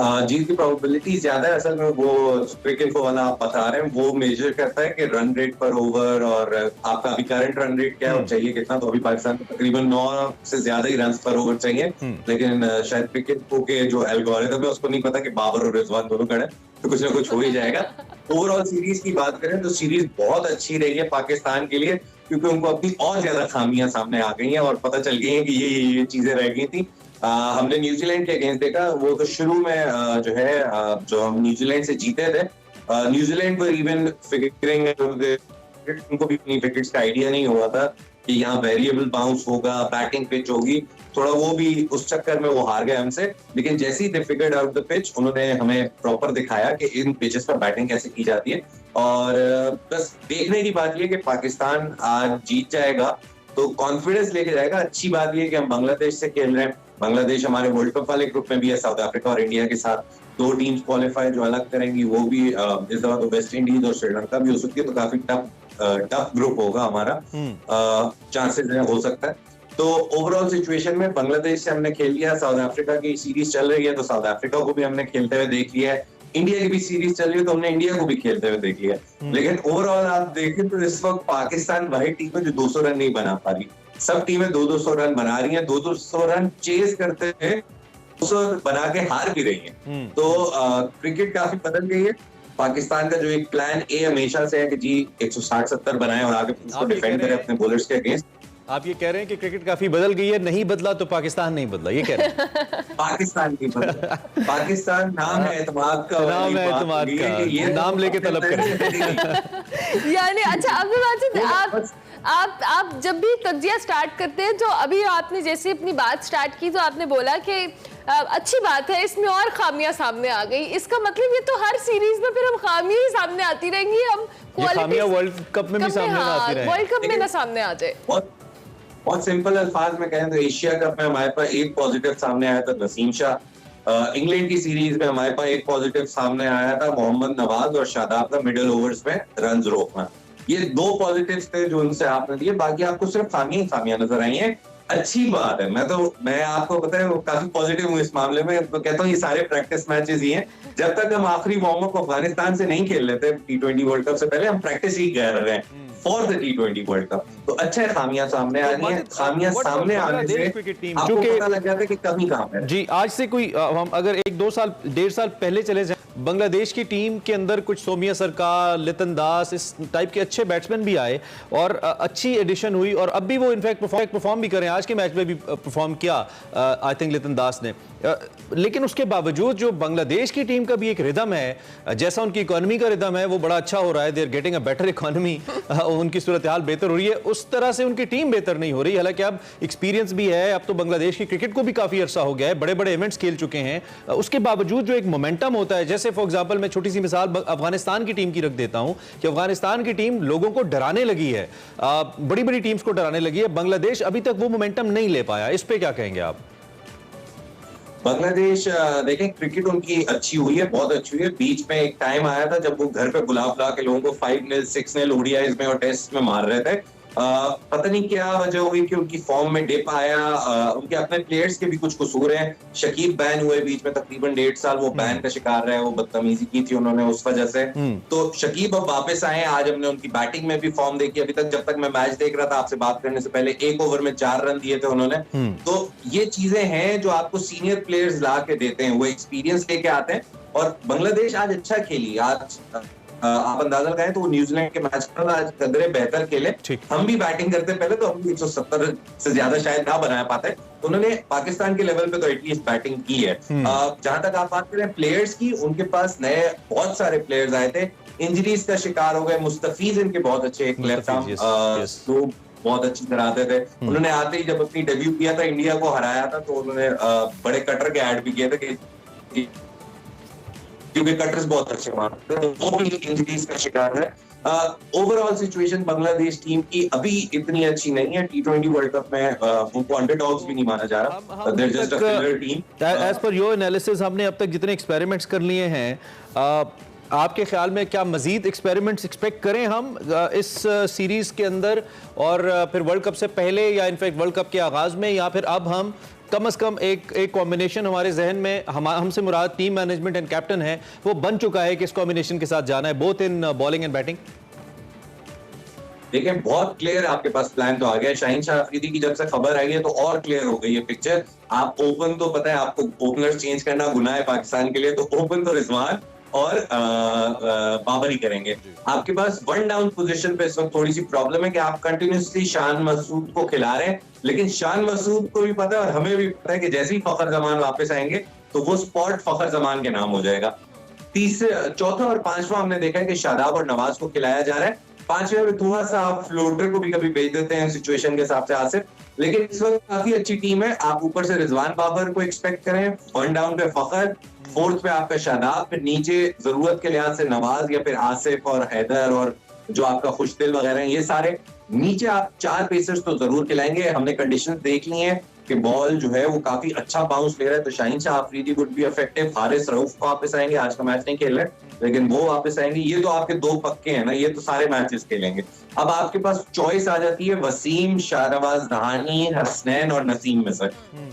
[SPEAKER 4] जीत की प्रोबेबिलिटी ज्यादा है। असल में वो क्रिकेट को वाला आप बता रहे हैं, वो मेजर करता है कि रन रेट पर ओवर और आपका अभी करंट रन रेट क्या है और चाहिए कितना। तो अभी पाकिस्तान को तकरीबन 9 से ज्यादा ही रन पर ओवर चाहिए, लेकिन शायद क्रिकेट को के जो एल्गोरिथम है उसको नहीं पता कि बाबर और रिजवान दोनों खड़े, तो कुछ ना कुछ हो ही जाएगा। ओवरऑल सीरीज की बात करें तो सीरीज बहुत अच्छी रही है पाकिस्तान के लिए, क्योंकि उनको अपनी और ज्यादा खामियां सामने आ गई हैं और पता चल गई हैं कि ये चीजें रह गई थी। हमने न्यूजीलैंड के अगेंस्ट देखा, वो तो शुरू में जो है जो हम न्यूजीलैंड से जीते थे, न्यूजीलैंड पर इवन फिगरिंग उनको भी अपनी विकेट्स का आइडिया नहीं हुआ था कि यहाँ वेरिएबल बाउंस होगा, बैटिंग पिच होगी, थोड़ा वो भी उस चक्कर में वो हार गए हमसे। लेकिन जैसे ही they figured out the pitch, उन्होंने हमें प्रॉपर दिखाया कि इन पिचेस पर बैटिंग कैसे की जाती है। और बस देखने की बात ये कि पाकिस्तान आज जीत जाएगा तो कॉन्फिडेंस लेके जाएगा। अच्छी बात ये कि हम बांग्लादेश से खेल रहे हैं, बांग्लादेश हमारे वर्ल्ड कप वाले ग्रुप में भी है, साउथ अफ्रीका और इंडिया के साथ 2 टीम्स क्वालिफाई जो अलग करेंगी, वो भी इस दफा तो वेस्ट इंडीज और श्रीलंका भी हो सकती है, तो काफी टफ ग्रुप होगा हमारा, चांसेस हो सकता है। तो ओवरऑल सिचुएशन में बांग्लादेश से हमने खेल लिया, साउथ अफ्रीका की सीरीज चल रही है तो साउथ अफ्रीका को भी हमने खेलते हुए देख लिया है, इंडिया की भी सीरीज चल रही है तो हमने इंडिया को भी खेलते हुए देख लिया। लेकिन ओवरऑल आप देखें तो इस वक्त पाकिस्तान वही टीम है जो 200 रन नहीं बना पा रही। सब टीमें 200 रन बना रही हैं, 200 रन चेस करते हुए 200 बना के हार भी रही हैं। तो क्रिकेट काफी बदल गई है। पाकिस्तान का जो एक प्लान ए हमेशा से है कि जी 160-70 बनाए और आगे उसको डिफेंड करें अपने बॉलर्स के अगेंस्ट।
[SPEAKER 1] आप ये कह रहे हैं कि क्रिकेट काफी बदल गई है, नहीं बदला तो पाकिस्तान नहीं बदला, ये कह रहे हैं?
[SPEAKER 4] पाकिस्तान नहीं बदला, पाकिस्तान नाम है एतमाद का,
[SPEAKER 1] नाम है एतमाद का, ये नाम लेके तलब करें।
[SPEAKER 2] यानी अच्छा अब्दुल माजिद, आप जब भी तज्जिया स्टार्ट करते हैं, तो अभी आपने जैसे अपनी बात स्टार्ट की तो आपने बोला कि अच्छी बात है इसमें और खामियां सामने आ गई। इसका मतलब ये तो हर सीरीज में फिर हम खामियां ही सामने आती रहेंगी, हम
[SPEAKER 1] खामियां वर्ल्ड कप में भी सामने आती रहेंगी,
[SPEAKER 2] वर्ल्ड कप में ना सामने आ जाए।
[SPEAKER 4] बहुत सिंपल अल्फाज में कहें तो एशिया कप में हमारे पास एक पॉजिटिव सामने आया था नसीम शाह, इंग्लैंड की सीरीज में हमारे पास एक पॉजिटिव सामने आया था मोहम्मद नवाज और शादाब का मिडिल ओवर्स में रन रोकना। ये 2 पॉजिटिव्स थे जो उनसे आपने दिए, बाकी आपको सिर्फ खामियां नजर आई हैं। अच्छी बात है, मैं आपको पता है काफी पॉजिटिव हूँ इस मामले में, तो कहता हूँ ये सारे प्रैक्टिस मैचेस ही हैं। जब तक हम आखिरी वार्म अप अफगानिस्तान से नहीं खेल लेते T20 वर्ल्ड कप से पहले, हम प्रैक्टिस ही कर रहे हैं for the T20 world cup. तो अच्छा है खामियां सामने आ रही हैं, खामियां सामने आने से आपको पता लग जाता है कि कमी कहाँ है।
[SPEAKER 1] जी, आज से कोई हम अगर 1-2 साल 1.5 साल पहले चले जाएं, बांग्लादेश की टीम के अंदर कुछ सोमिया सरकार, लितन दास, इस टाइप के अच्छे बैट्समैन भी आए और अच्छी एडिशन हुई और अब भी वो इनफैक्ट परफॉर्म भी करें, आज के मैच में भी परफॉर्म किया आई थिंक लितन दास ने। लेकिन उसके बावजूद जो बांग्लादेश की टीम का भी एक रिदम है, जैसा उनकी इकोनॉमी का रिदम है वो बड़ा अच्छा हो रहा है, they are getting a better economy, उनकी सूरत हाल बेहतर हो रही है, उस तरह से उनकी टीम बेहतर नहीं हो रही। हालांकि अब एक्सपीरियंस भी है, अब तो बांग्लादेश की क्रिकेट को भी काफी अरसा हो गया है, बड़े बड़े इवेंट्स खेल चुके हैं, उसके बावजूद जो एक मोमेंटम होता है, जैसे फॉर एग्जांपल मैं छोटी सी मिसाल अफगानिस्तान की टीम की रख देता हूं कि अफगानिस्तान की टीम लोगों को डराने लगी है, बड़ी बड़ी टीम्स को डराने लगी है, बांग्लादेश अभी तक वो मोमेंटम नहीं ले पाया, इस पे क्या कहेंगे आप?
[SPEAKER 4] बांग्लादेश देखें, क्रिकेट उनकी अच्छी हुई है, बहुत अच्छी हुई है। बीच में एक टाइम आया था जब वो घर पे बुला के लोगों को 5-0 6-0 ओडीआईज में और टेस्ट में मार रहे थे। पता नहीं क्या वजह हुई कि उनकी फॉर्म में डिप आया, उनके अपने प्लेयर्स के भी कुछ कसूर हैं। शकीब बैन हुए बीच में तकरीबन 1.5 साल, वो बैन का शिकार रहे, वो बदतमीजी की थी उन्होंने उस वजह से। तो शकीब अब वापस आए, आज हमने उनकी बैटिंग में भी फॉर्म देखी। अभी तक जब तक मैं मैच देख रहा था आपसे बात करने से पहले, 1 ओवर में 4 रन दिए थे उन्होंने। तो ये चीजें हैं जो आपको सीनियर प्लेयर्स ला के देते हैं, वो एक्सपीरियंस लेके आते हैं। और बांग्लादेश आज अच्छा खेली, आज आप अंदाजा लगाएं तो न्यूजीलैंड के मैच पर आज कदरे बेहतर खेले। हम भी बैटिंग करते पहले तो हम 170 से ज्यादा शायद ना बना पाते, तो उन्होंने पाकिस्तान के लेवल पे तो एटलीस्ट बैटिंग की है। जहां तक आप बात करें प्लेयर्स की, उनके पास नए बहुत सारे प्लेयर्स आए थे, इंजरीज का शिकार हो गए। मुस्तफीज इनके बहुत अच्छे एक लेफ्ट आर्म स्लो बहुत अच्छी कराते थे। उन्होंने आते ही जब अपनी डेब्यू किया था, इंडिया को हराया था, तो उन्होंने बड़े कटर के ऐड भी किए थे कि क्योंकि कटर्स बहुत अच्छे मारते हैं, तो वो भी इंजरीज का शिकार है। ओवरऑल सिचुएशन बांग्लादेश टीम की अभी इतनी अच्छी नहीं है। T20 वर्ल्ड कप में उनको अंडरडॉग्स भी नहीं माना जा रहा। They're just a filler team.
[SPEAKER 1] As per your analysis, हमने अब तक जितने एक्सपेरिमेंट्स कर लिए हैं, आपके ख्याल में क्या मजीद एक्सपेरिमेंट्स एक्सपेक्ट करें हम इस सीरीज के अंदर, और फिर वर्ल्ड कप से पहले या इनफैक्ट वर्ल्ड कप के आगाज में, या फिर अब हम कम से कम एक कॉम्बिनेशन हमारे जहन में, हमसे मुराद टीम मैनेजमेंट एंड कैप्टन है, वो बन चुका है कि इस कॉम्बिनेशन के साथ जाना है, both in bowling and batting?
[SPEAKER 4] देखिए, बहुत क्लियर आपके पास प्लान तो आ गया है। शाहीन शाह अफरीदी की जब से खबर आई है तो और क्लियर हो गई है पिक्चर। आप ओपन तो पता है आपको ओपनर चेंज करना गुनाह है पाकिस्तान के लिए, तो ओपन तो रिजवान और बाबर ही करेंगे। आपके पास 1 डाउन पोजीशन पे इस वक्त थोड़ी सी प्रॉब्लम है कि आप कंटिन्यूसली शान मसूद को खिला रहे हैं, लेकिन शान मसूद को भी पता है और हमें भी पता है कि जैसे ही फखर जमान वापस आएंगे तो वो स्पॉट फखर जमान के नाम हो जाएगा। चौथा और पांचवा हमने देखा है कि शादाब और नवाज को खिलाया जा रहा है। 5वें में थोड़ा सा आप फ्लोटर को भी कभी भेज देते हैं सिचुएशन के हिसाब से आसिफ, लेकिन इस वक्त काफी अच्छी टीम है। आप ऊपर से रिजवान बाबर को एक्सपेक्ट करें, 1 डाउन पे फखर, 4th पे आपका शादाब, फिर नीचे जरूरत के लिहाज से नवाज या फिर आसिफ और हैदर और जो आपका खुशदिल वगैरह हैं, ये सारे नीचे आप 4 पेसर्स तो जरूर खिलाएंगे। हमने कंडीशन देख ली है कि बॉल जो है वो काफी अच्छा बाउंस ले रहा है, तो Shaheen Shah Afridi would be effective. Haris Rauf वापस आएंगे, आज का मैच नहीं खेल रहे लेकिन वो वापस आएंगे। ये तो आपके 2 पक्के हैं ना, ये तो सारे मैचेस खेलेंगे। अब आपके पास चॉइस आ जाती है वसीम, शाहनवाज रहानी, हसनैन और नसीम में से।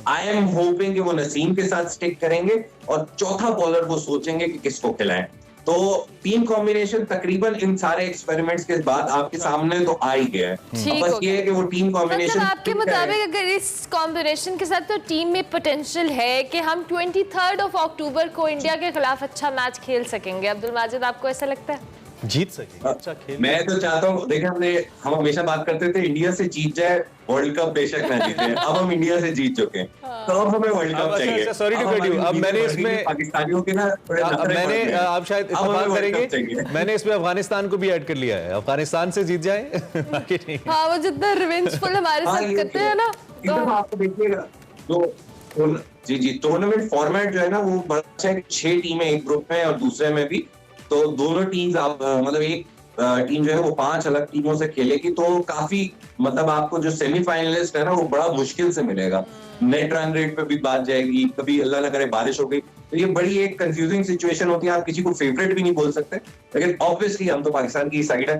[SPEAKER 4] आई एम होपिंग कि वो नसीम के साथ स्टिक करेंगे और चौथा बॉलर वो सोचेंगे कि किसको खिलाएं। तो टीम कॉम्बिनेशन तकरीबन इन सारे एक्सपेरिमेंट्स के बाद आपके सामने तो आ ही गया है। बस ये है कि वो टीम कॉम्बिनेशन,
[SPEAKER 2] मतलब आपके मुताबिक अगर इस कॉम्बिनेशन के साथ तो टीम में पोटेंशियल है कि हम 23 अक्टूबर को इंडिया के खिलाफ अच्छा मैच खेल सकेंगे। अब्दुल माजिद, आपको ऐसा लगता है?
[SPEAKER 1] जीत सके अच्छा खेल?
[SPEAKER 4] मैं तो चाहता हूँ, देखिए हम हमेशा बात करते थे इंडिया से जीत जाए, वर्ल्ड कप बेशक ना जीते। अब हम इंडिया से जीत चुके हैं, तो अब हमें वर्ल्ड कप चाहिए।
[SPEAKER 1] सॉरी टू कट यू, अब मैंने इसमें
[SPEAKER 4] पाकिस्तानियों के ना
[SPEAKER 1] मैंने आप शायद इस्तेमाल करेंगे, मैंने इसमें अफगानिस्तान को भी ऐड कर लिया है। अफगानिस्तान से जीत जाए बाकी नहीं।
[SPEAKER 2] हाँ, वो जितना रिवेंजफुल हमारे साथ करते हैं ना,
[SPEAKER 4] तो आपको देखिएगा जो जी टूर्नामेंट फॉर्मेट जो है ना वो बड़ा अच्छा है। 6 टीमें एक ग्रुप में और दूसरे में भी, तो दोनों टीम्स आप मतलब एक टीम जो है वो 5 अलग टीमों से खेलेगी, तो काफी मतलब आपको जो सेमीफाइनलिस्ट है ना वो बड़ा मुश्किल से मिलेगा। नेट रन रेट पे भी बात जाएगी, कभी अल्लाह ना करे बारिश हो गई, तो ये बड़ी एक कंफ्यूजिंग सिचुएशन होती है। आप किसी को फेवरेट भी नहीं बोल सकते, लेकिन ऑब्वियसली हम तो पाकिस्तान की साइड है,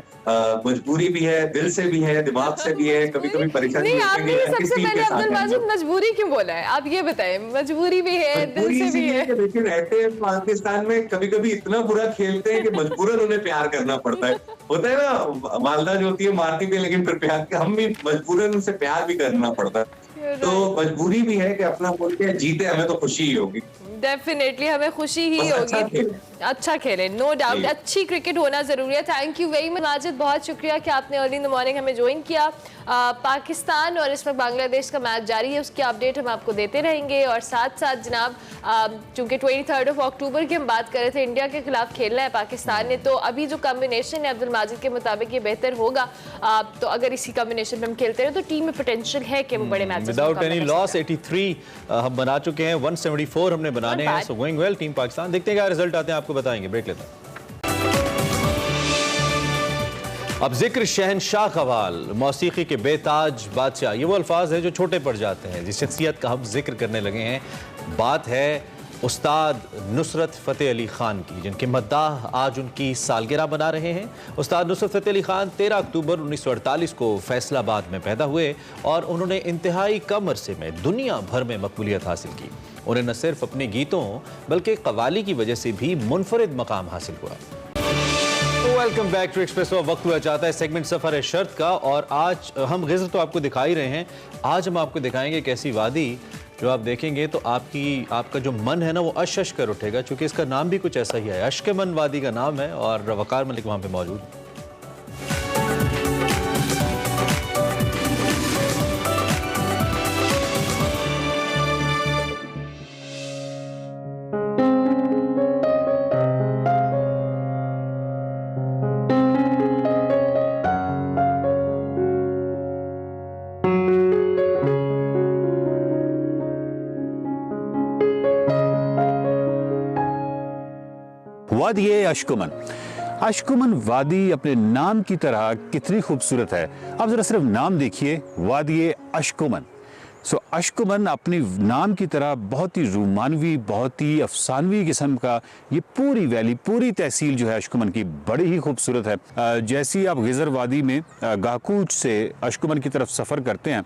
[SPEAKER 4] मजबूरी भी है, दिल से भी है, दिमाग से भी है, कभी कभी परेशानी
[SPEAKER 2] नहीं। आपने सबसे पहले अब्दुल माजिद मजबूरी क्यों बोला है, आप ये बताएं। मजबूरी भी है, दिल से भी है,
[SPEAKER 4] लेकिन रहते पाकिस्तान में कभी कभी इतना बुरा खेलते हैं कि मजबूरन उन्हें प्यार करना पड़ता है। होता है ना, मालदा जो होती है मारती भी, लेकिन फिर प्यार, हम भी मजबूरन उनसे प्यार भी करना पड़ता है। तो मजबूरी भी है कि अपना बोल के जीते, हमें तो खुशी ही होगी।
[SPEAKER 2] डेफिनेटली हमें खुशी ही होगी। अच्छा खेले, नो डाउट, अच्छी क्रिकेट होना जरूरी है। Thank you very much Majid, बहुत शुक्रिया कि आपने अर्ली इन द मॉर्निंग हमें ज्वाइन किया। पाकिस्तान और इस वक्त बांग्लादेश का मैच जारी है, उसकी अपडेट हम आपको देते रहेंगे। और साथ साथ जनाब, चूंकि 23 अक्टूबर की हम बात कर रहे थे, इंडिया के खिलाफ खेलना है पाकिस्तान ने, तो अभी जो कॉम्बिनेशन है अब्दुल माजिद के मुताबिक ये बेहतर होगा। तो अगर इसी कॉम्बिनेशन में हम खेलते रहे तो टीम में पोटेंशियल है कि वो बड़े मैच
[SPEAKER 1] विदाउट एनी लॉस 83 हम बना चुके हैं, 174 हमने बनाने हैं। So going well team Pakistan. देखते हैं क्या रिजल्ट आते हैं, आपको बताएंगे। ब्रेक लेते हैं। अब जिक्र शहनशाह कव्वाल, मौसीकी के बेताज बादशाह, ये वो अल्फाज है जो छोटे पड़ जाते हैं, जिस शख्सियत का हम जिक्र करने लगे हैं। बात है उस्ताद नुसरत फ़तेह अली ख़ान की, जिनके मद्दाह आज उनकी सालगिरह बना रहे हैं। उस्ताद नुसरत फ़तेह अली ख़ान 13 अक्टूबर 1948 को फैसलाबाद में पैदा हुए और उन्होंने इंतहाई कम अरसे में दुनिया भर में मकबूलियत हासिल की। उन्हें न सिर्फ अपने गीतों बल्कि कव्वाली की वजह से भी मुनफरिद मकाम हासिल हुआ। Welcome back to Expresso. वक्त हुआ चाहता है सेगमेंट सफ़र शर्त का, और आज हम ग़िज़र तो आपको दिखा ही रहे हैं, आज हम आपको दिखाएंगे एक ऐसी वादी जो आप देखेंगे तो आपका जो मन है ना वो अश कर उठेगा, क्योंकि इसका नाम भी कुछ ऐसा ही है। अश्क-ए-मन वादी का नाम है और वकार मलिक वहाँ पे मौजूद है।
[SPEAKER 5] वादी अश्क-ए-मन। अश्क-ए-मन वादी अपने नाम की तरह कितनी खूबसूरत है। आप जरा सिर्फ नाम देखिए, वादी अश्क-ए-मन। सो अश्क-ए-मन अपनी नाम की तरह बहुत ही रोमानवी, बहुत ही अफसानवी किस्म का ये पूरी वैली, पूरी तहसील जो है अश्क-ए-मन की बड़ी ही खूबसूरत है। जैसे आप ग़िज़र वादी में गाकूच से अश्क-ए-मन की तरफ सफ़र करते हैं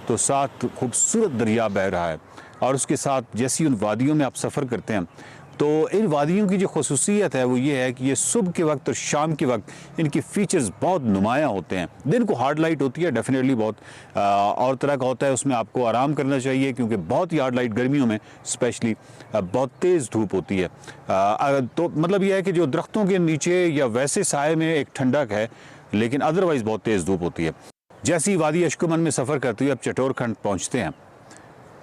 [SPEAKER 5] तो साथ खूबसूरत दरिया बह रहा है, और उसके साथ जैसी उन वादियों में आप सफ़र करते हैं तो इन वादियों की जो खसूसियत है वो ये है कि ये सुबह के वक्त और शाम के वक्त इनकी फ़ीचर्स बहुत नुमायाँ होते हैं। दिन को हार्ड लाइट होती है डेफिनेटली, बहुत और तरह का होता है, उसमें आपको आराम करना चाहिए क्योंकि बहुत ही हार्ड लाइट गर्मियों में स्पेशली बहुत तेज़ धूप होती है। तो मतलब यह है कि जो दरख्तों के नीचे या वैसे साए में एक ठंडक है, लेकिन अदरवाइज़ बहुत तेज़ धूप होती है। जैसी वादी अश्क-ए-मन में सफ़र करते हुए आप चटोर खंड पहुँचते हैं,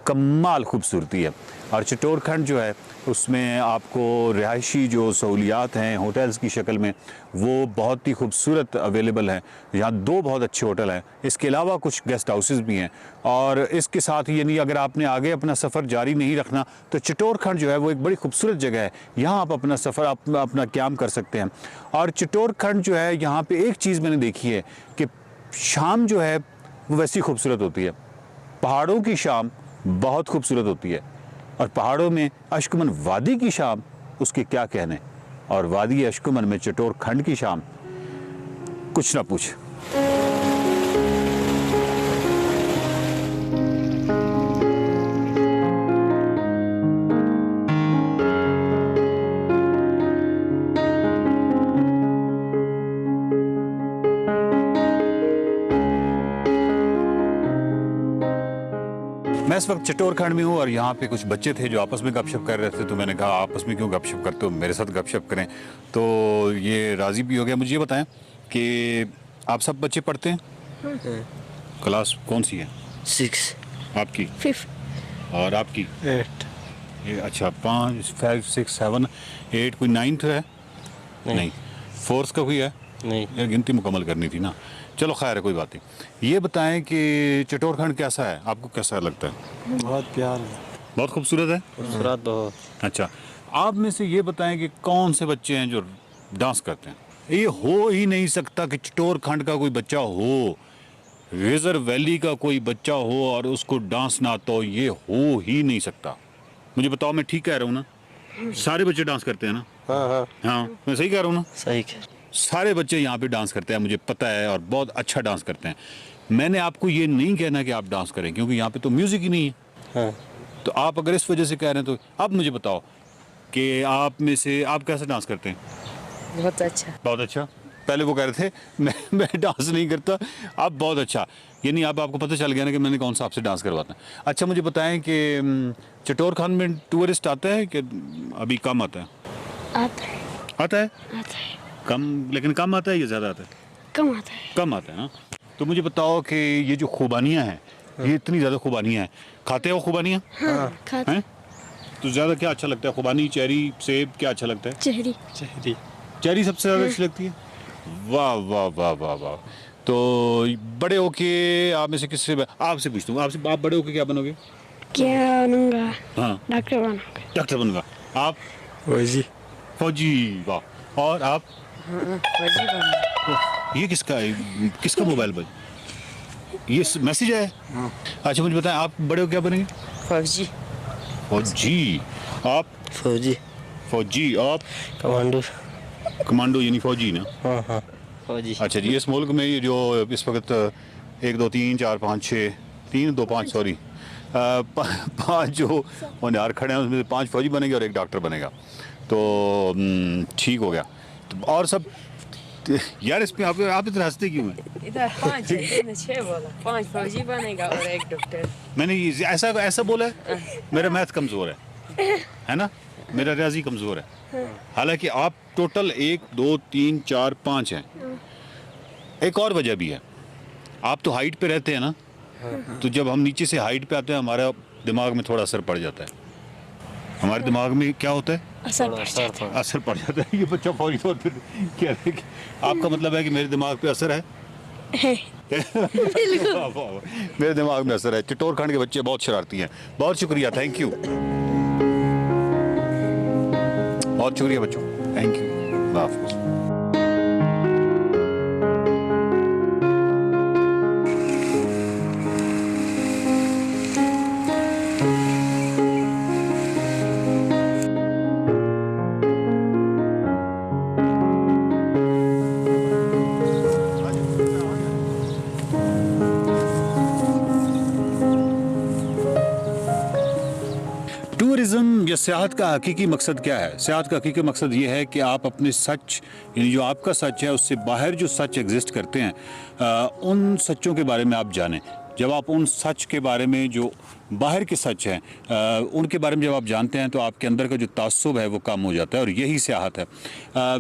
[SPEAKER 5] कमाल खूबसूरती है। और चटोर खंड जो है उसमें आपको रिहायशी जो सहूलियात हैं होटल्स की शक्ल में वो बहुत ही खूबसूरत अवेलेबल हैं। यहाँ 2 बहुत अच्छे होटल हैं, इसके अलावा कुछ गेस्ट हाउसेस भी हैं। और इसके साथ ही यानी अगर आपने आगे अपना सफ़र जारी नहीं रखना तो चटोर खंड जो है वो एक बड़ी खूबसूरत जगह है, यहाँ आप अपना सफ़र अपना क़याम कर सकते हैं। और चटोर खंड जो है यहाँ पर एक चीज़ मैंने देखी है कि शाम जो है वो वैसी खूबसूरत होती है। पहाड़ों की शाम बहुत खूबसूरत होती है, और पहाड़ों में अश्क-ए-मन वादी की शाम उसके क्या कहने, और वादी अश्क-ए-मन में चटोर खंड की शाम कुछ ना पूछ। मैं इस वक्त चटोर खंड में हूँ और यहाँ पे कुछ बच्चे थे जो आपस में गपशप कर रहे थे, तो मैंने कहा आपस में क्यों गपशप करते हो, मेरे साथ गपशप करें। तो ये राज़ी भी हो गया। मुझे ये बताएं कि आप सब बच्चे पढ़ते हैं? क्लास कौन सी है?
[SPEAKER 6] 6।
[SPEAKER 5] आपकी?
[SPEAKER 6] 5।
[SPEAKER 5] और आपकी?
[SPEAKER 6] 8।
[SPEAKER 5] ये अच्छा 5, 5, 6, 7, 8। कोई 9th है? नहीं। 4th का कोई है?
[SPEAKER 6] नहीं।
[SPEAKER 5] ये गिनती मुकम्मल करनी थी ना। चलो खैर है, कोई बात नहीं। ये बताएं कि चटोर खंड कैसा है, आपको कैसा लगता है?
[SPEAKER 6] बहुत प्यार है,
[SPEAKER 5] बहुत खूबसूरत है।
[SPEAKER 6] खूबसूरत बहुत।
[SPEAKER 5] अच्छा, आप में से ये बताएं कि कौन से बच्चे हैं जो डांस करते हैं? ये हो ही नहीं सकता कि चटोर खंड का कोई बच्चा हो, ग़िज़र वैली का कोई बच्चा हो और उसको डांस ना आता हो, ये हो ही नहीं सकता। मुझे बताओ, मैं ठीक कह रहा हूँ ना? सारे बच्चे डांस करते हैं ना? हाँ, मैं सही कह रहा हूँ ना?
[SPEAKER 6] सही कह।
[SPEAKER 5] सारे बच्चे यहाँ पे डांस करते हैं, मुझे पता है, और बहुत अच्छा डांस करते हैं। मैंने आपको ये नहीं कहना कि आप डांस करें, क्योंकि यहाँ पे तो म्यूज़िक ही नहीं है।
[SPEAKER 6] हाँ।
[SPEAKER 5] तो आप अगर इस वजह से कह रहे हैं तो अब मुझे बताओ कि आप में से आप कैसे डांस करते हैं?
[SPEAKER 6] बहुत अच्छा।
[SPEAKER 5] बहुत अच्छा। पहले वो कह रहे थे मैं डांस नहीं करता, अब बहुत अच्छा। यानी अब आपको पता चल गया ना कि मैंने कौन सा आपसे डांस करवाता है। अच्छा, मुझे बताएं कि चटोर खंड में टूरिस्ट आता है कि अभी कम आता है?
[SPEAKER 7] आता है
[SPEAKER 5] आता है?
[SPEAKER 7] आता है
[SPEAKER 5] कम, लेकिन कम आता है या ज़्यादा आता है?
[SPEAKER 7] कम आता है।
[SPEAKER 5] कम आता है ना। तो मुझे बताओ कि ये जो खुबानियाँ हैं, ये इतनी ज़्यादा खुबानियाँ हैं, खाते हो खुबानियाँ?
[SPEAKER 7] हाँ खाते
[SPEAKER 5] हैं? तो ज़्यादा क्या अच्छा लगता है? खुबानी, चेरी, सेब, क्या अच्छा लगता है?
[SPEAKER 7] चेहरी।
[SPEAKER 5] चेरी सबसे ज़्यादा अच्छी लगती है। वाह वाह वाह वाह वाह। तो बड़े होके आप में से किससे, आपसे पूछता हूँ, आपसे, आप बड़े होके क्या बनोगे?
[SPEAKER 7] क्या बनूंगा?
[SPEAKER 5] हाँ,
[SPEAKER 7] डॉक्टर बनूंगा।
[SPEAKER 5] डॉक्टर बनूंगा। आप?
[SPEAKER 6] फौजी।
[SPEAKER 5] फौजी। वाह। और आप?
[SPEAKER 7] फौजी बनूंगा।
[SPEAKER 5] ये किसका है? किसका मोबाइल बज? ये मैसेज है? अच्छा मुझे बताएं, आप बड़े हो क्या बनेंगे?
[SPEAKER 6] फौजी।
[SPEAKER 5] फौजी। आप?
[SPEAKER 6] फौजी।
[SPEAKER 5] फौजी। आप?
[SPEAKER 6] कमांडो।
[SPEAKER 5] कमांडो यानी फौजी ना?
[SPEAKER 6] हाँ हाँ फौजी।
[SPEAKER 5] अच्छा जी, इस मुल्क में ये जो इस वक्त 1 2 3 4 5 6 3 2 5 सॉरी 5 जो होनहार खड़े हैं उसमें से 5 फौजी बनेंगे और 1 डॉक्टर बनेगा। तो ठीक हो गया। तो और सब यार इसमें आप इतना हंसते क्यों हैं?
[SPEAKER 8] इधर 5 है, इधर 6 बोला। 5 फौजी बनेगा और 1 डॉक्टर।
[SPEAKER 5] मैंने ये ऐसा बोला है? मेरा मैथ कमज़ोर है ना? मेरा रियाजी कमज़ोर है। हालांकि आप टोटल 1 2 3 4 5 हैं। एक और वजह भी है, आप तो हाइट पे रहते हैं ना, तो जब हम नीचे से हाइट पे आते हैं हमारा दिमाग में थोड़ा असर पड़ जाता है। हमारे दिमाग में क्या होता है? असर पड़ जाता है। ये बच्चा फौरी तौर पर कह रहे कि आपका मतलब है कि मेरे दिमाग पे असर है? मेरे दिमाग में असर है। चिटोरखंड के बच्चे बहुत शरारती हैं। बहुत शुक्रिया, थैंक यू। बहुत शुक्रिया बच्चों, थैंक यू। अल्लाह हाफ़िज़। टूरिज़्म या सियाहत का हकीकी मकसद क्या है? सियाहत का हकीकी मकसद ये है कि आप अपने सच, यानी जो आपका सच है उससे बाहर जो सच एग्जिस्ट करते हैं, उन सच्चों के बारे में आप जानें। जब आप उन सच के बारे में, जो बाहर के सच हैं, उनके बारे में जब आप जानते हैं तो आपके अंदर का जो तासुब है वो कम हो जाता है, और यही सियाहत है।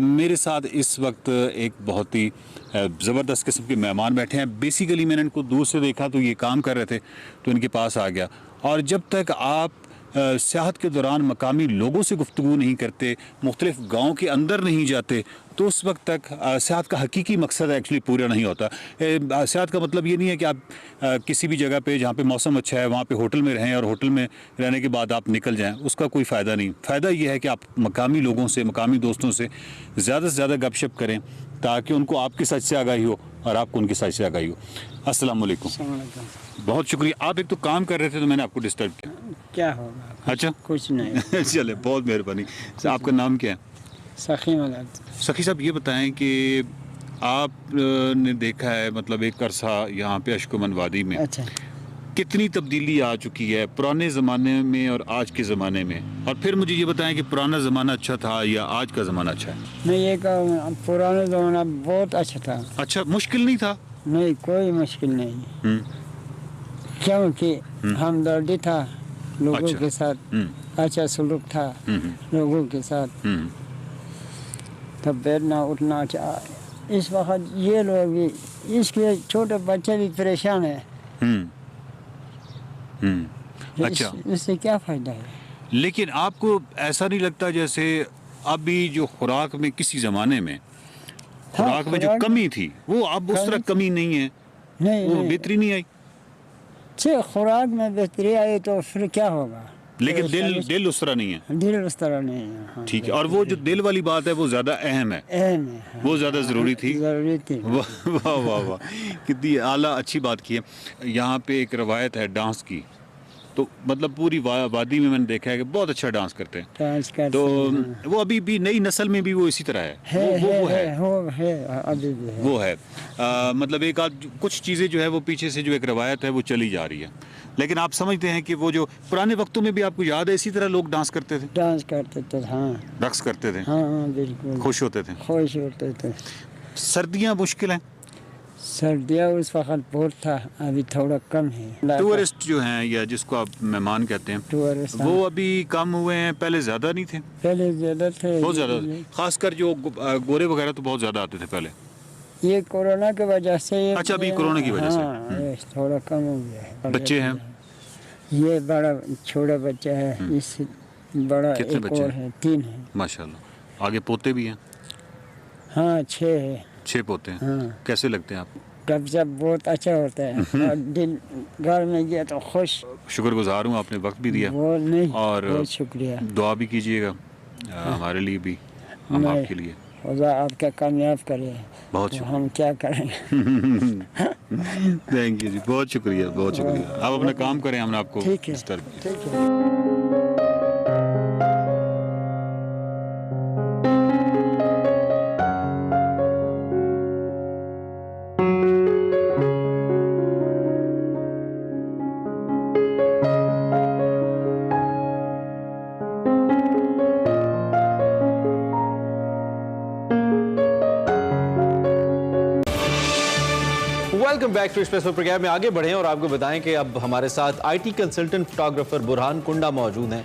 [SPEAKER 5] मेरे साथ इस वक्त एक बहुत ही ज़बरदस्त किस्म के मेहमान बैठे हैं। बेसिकली मैंने इनको दूर से देखा तो ये काम कर रहे थे, तो इनके पास आ गया। और जब तक आप सियाहत के दौरान मकामी लोगों से गुफ्तगू नहीं करते, मुख्तलिफ गाँव के अंदर नहीं जाते, तो उस वक्त तक सियाहत का हकीकी मकसद एक्चुअली पूरा नहीं होता। सियाहत का मतलब ये नहीं है कि आप किसी भी जगह पे जहाँ पे मौसम अच्छा है वहाँ पे होटल में रहें और होटल में रहने के बाद आप निकल जाएं, उसका कोई फ़ायदा नहीं। फ़ायदा ये है कि आप मकामी लोगों से, मकामी दोस्तों से ज़्यादा गपशप करें, ताकि उनको आपके सच से आगाही हो और आपको उनके सच से आगाही हो। अस्सलाम वालेकुम। बहुत शुक्रिया। आप एक तो काम कर रहे थे तो मैंने आपको डिस्टर्ब किया।
[SPEAKER 6] क्या होगा?
[SPEAKER 5] अच्छा,
[SPEAKER 6] कुछ नहीं।
[SPEAKER 5] चले, बहुत मेहरबानी। आपका नाम क्या है?
[SPEAKER 6] सखी मदद।
[SPEAKER 5] सखी साहब ये बताएं कि आपने देखा है, मतलब एक अरसा यहाँ पे अशकुमन वादी में
[SPEAKER 6] अच्छा,
[SPEAKER 5] कितनी तब्दीली आ चुकी है पुराने ज़माने में और आज के ज़माने में, और फिर मुझे ये बताएं कि पुराना ज़माना अच्छा था या आज का ज़माना अच्छा है?
[SPEAKER 6] मैं ये कहूँ पुराना ज़माना बहुत अच्छा था।
[SPEAKER 5] अच्छा, मुश्किल नहीं था?
[SPEAKER 6] नहीं, कोई मुश्किल नहीं, क्योंकि हमदर्दी था लोगों
[SPEAKER 5] अच्छा।
[SPEAKER 6] के साथ, अच्छा सलूक था लोगों के साथ, तब बैठना उठना अच्छा। इस वक्त ये लोग भी, इसके छोटे बच्चे भी परेशान है।
[SPEAKER 5] अच्छा,
[SPEAKER 6] इससे क्या फ़ायदा है?
[SPEAKER 5] लेकिन आपको ऐसा नहीं लगता जैसे अभी जो खुराक में किसी ज़माने में खुराक में जो
[SPEAKER 6] खुराक
[SPEAKER 5] कमी थी वो अब उस तरह कमी नहीं है?
[SPEAKER 6] नहीं,
[SPEAKER 5] वो
[SPEAKER 6] नहीं।
[SPEAKER 5] बेहतरी नहीं आई?
[SPEAKER 6] खुराक में बेहतरी आई तो फिर क्या होगा?
[SPEAKER 5] लेकिन दिल उस तरह नहीं है।
[SPEAKER 6] दिल उस तरह नहीं है। हाँ,
[SPEAKER 5] ठीक है, और वो जो दिल वाली बात है वो ज़्यादा अहम है,
[SPEAKER 6] अहम है। हाँ,
[SPEAKER 5] वो ज़्यादा ज़रूरी थी।
[SPEAKER 6] ज़रूरी थी।
[SPEAKER 5] वाह वाह वाह वाह, कितनी आला अच्छी बात की है। यहाँ पे एक रवायत है डांस की, तो मतलब पूरी वादी में मैंने देखा है कि बहुत अच्छा डांस करते हैं।
[SPEAKER 6] डांस करते
[SPEAKER 5] तो
[SPEAKER 6] हैं।
[SPEAKER 5] वो अभी भी नई नस्ल में भी वो इसी तरह है। वो है
[SPEAKER 6] अभी भी है।
[SPEAKER 5] वो है। मतलब एक आध कुछ चीज़ें जो है वो पीछे से जो एक रवायत है वो चली जा रही है, लेकिन आप समझते हैं कि वो जो पुराने वक्तों में भी आपको याद है इसी तरह लोग डांस करते थे,
[SPEAKER 6] डांस करते थे। हाँ,
[SPEAKER 5] रक्स करते थे,
[SPEAKER 6] हाँ, बिल्कुल
[SPEAKER 5] खुश होते थे,
[SPEAKER 6] खुश होते थे।
[SPEAKER 5] सर्दियाँ मुश्किल हैं?
[SPEAKER 6] सर्दियाँ उस वक्त बहुत था, अभी थोड़ा कम है।
[SPEAKER 5] टूरिस्ट जो हैं या जिसको आप मेहमान कहते हैं,
[SPEAKER 6] टूरिस्ट
[SPEAKER 5] वो अभी कम हुए हैं, पहले ज़्यादा नहीं थे?
[SPEAKER 6] पहले ज़्यादा थे,
[SPEAKER 5] बहुत ज़्यादा, खासकर जो गोरे वगैरह तो बहुत ज़्यादा आते थे पहले।
[SPEAKER 6] ये कोरोना की वजह से।
[SPEAKER 5] अच्छा, अभी कोरोना की वजह से।
[SPEAKER 6] हाँ, थोड़ा कम हो गया है।
[SPEAKER 5] बच्चे हैं?
[SPEAKER 6] ये बड़ा छोटा बच्चा है, इस बड़ा
[SPEAKER 5] कितने
[SPEAKER 6] एक
[SPEAKER 5] बच्चे
[SPEAKER 6] और है, 3 है।
[SPEAKER 5] माशाल्लाह। आगे पोते भी हैं?
[SPEAKER 6] हाँ 6 है।
[SPEAKER 5] 6 पोते हैं।
[SPEAKER 6] हाँ।
[SPEAKER 5] कैसे लगते हैं आप?
[SPEAKER 6] कब जब बहुत अच्छा होता है और दिल घर में गया तो खुश।
[SPEAKER 5] शुक्रगुजार हूँ, आपने वक्त भी दिया।
[SPEAKER 6] वो नहीं,
[SPEAKER 5] और
[SPEAKER 6] बहुत शुक्रिया।
[SPEAKER 5] दुआ भी कीजिएगा हमारे लिए भी, हम आपके लिए।
[SPEAKER 6] खुदा आपका कामयाब करे।
[SPEAKER 5] बहुत
[SPEAKER 6] तो
[SPEAKER 5] शुक्रिया।
[SPEAKER 6] हम क्या करें।
[SPEAKER 5] थैंक यू जी, बहुत शुक्रिया, बहुत शुक्रिया। आप अपना काम करें, हमने आपको
[SPEAKER 6] ठीक है,
[SPEAKER 5] डिस्टर्ब किया।
[SPEAKER 6] ठीक है।
[SPEAKER 1] Welcome back to express program में आगे बढ़ें और आपको बताएं कि अब हमारे साथ आईटी कंसल्टेंट फोटोग्राफर बुरहान कुंडा मौजूद हैं।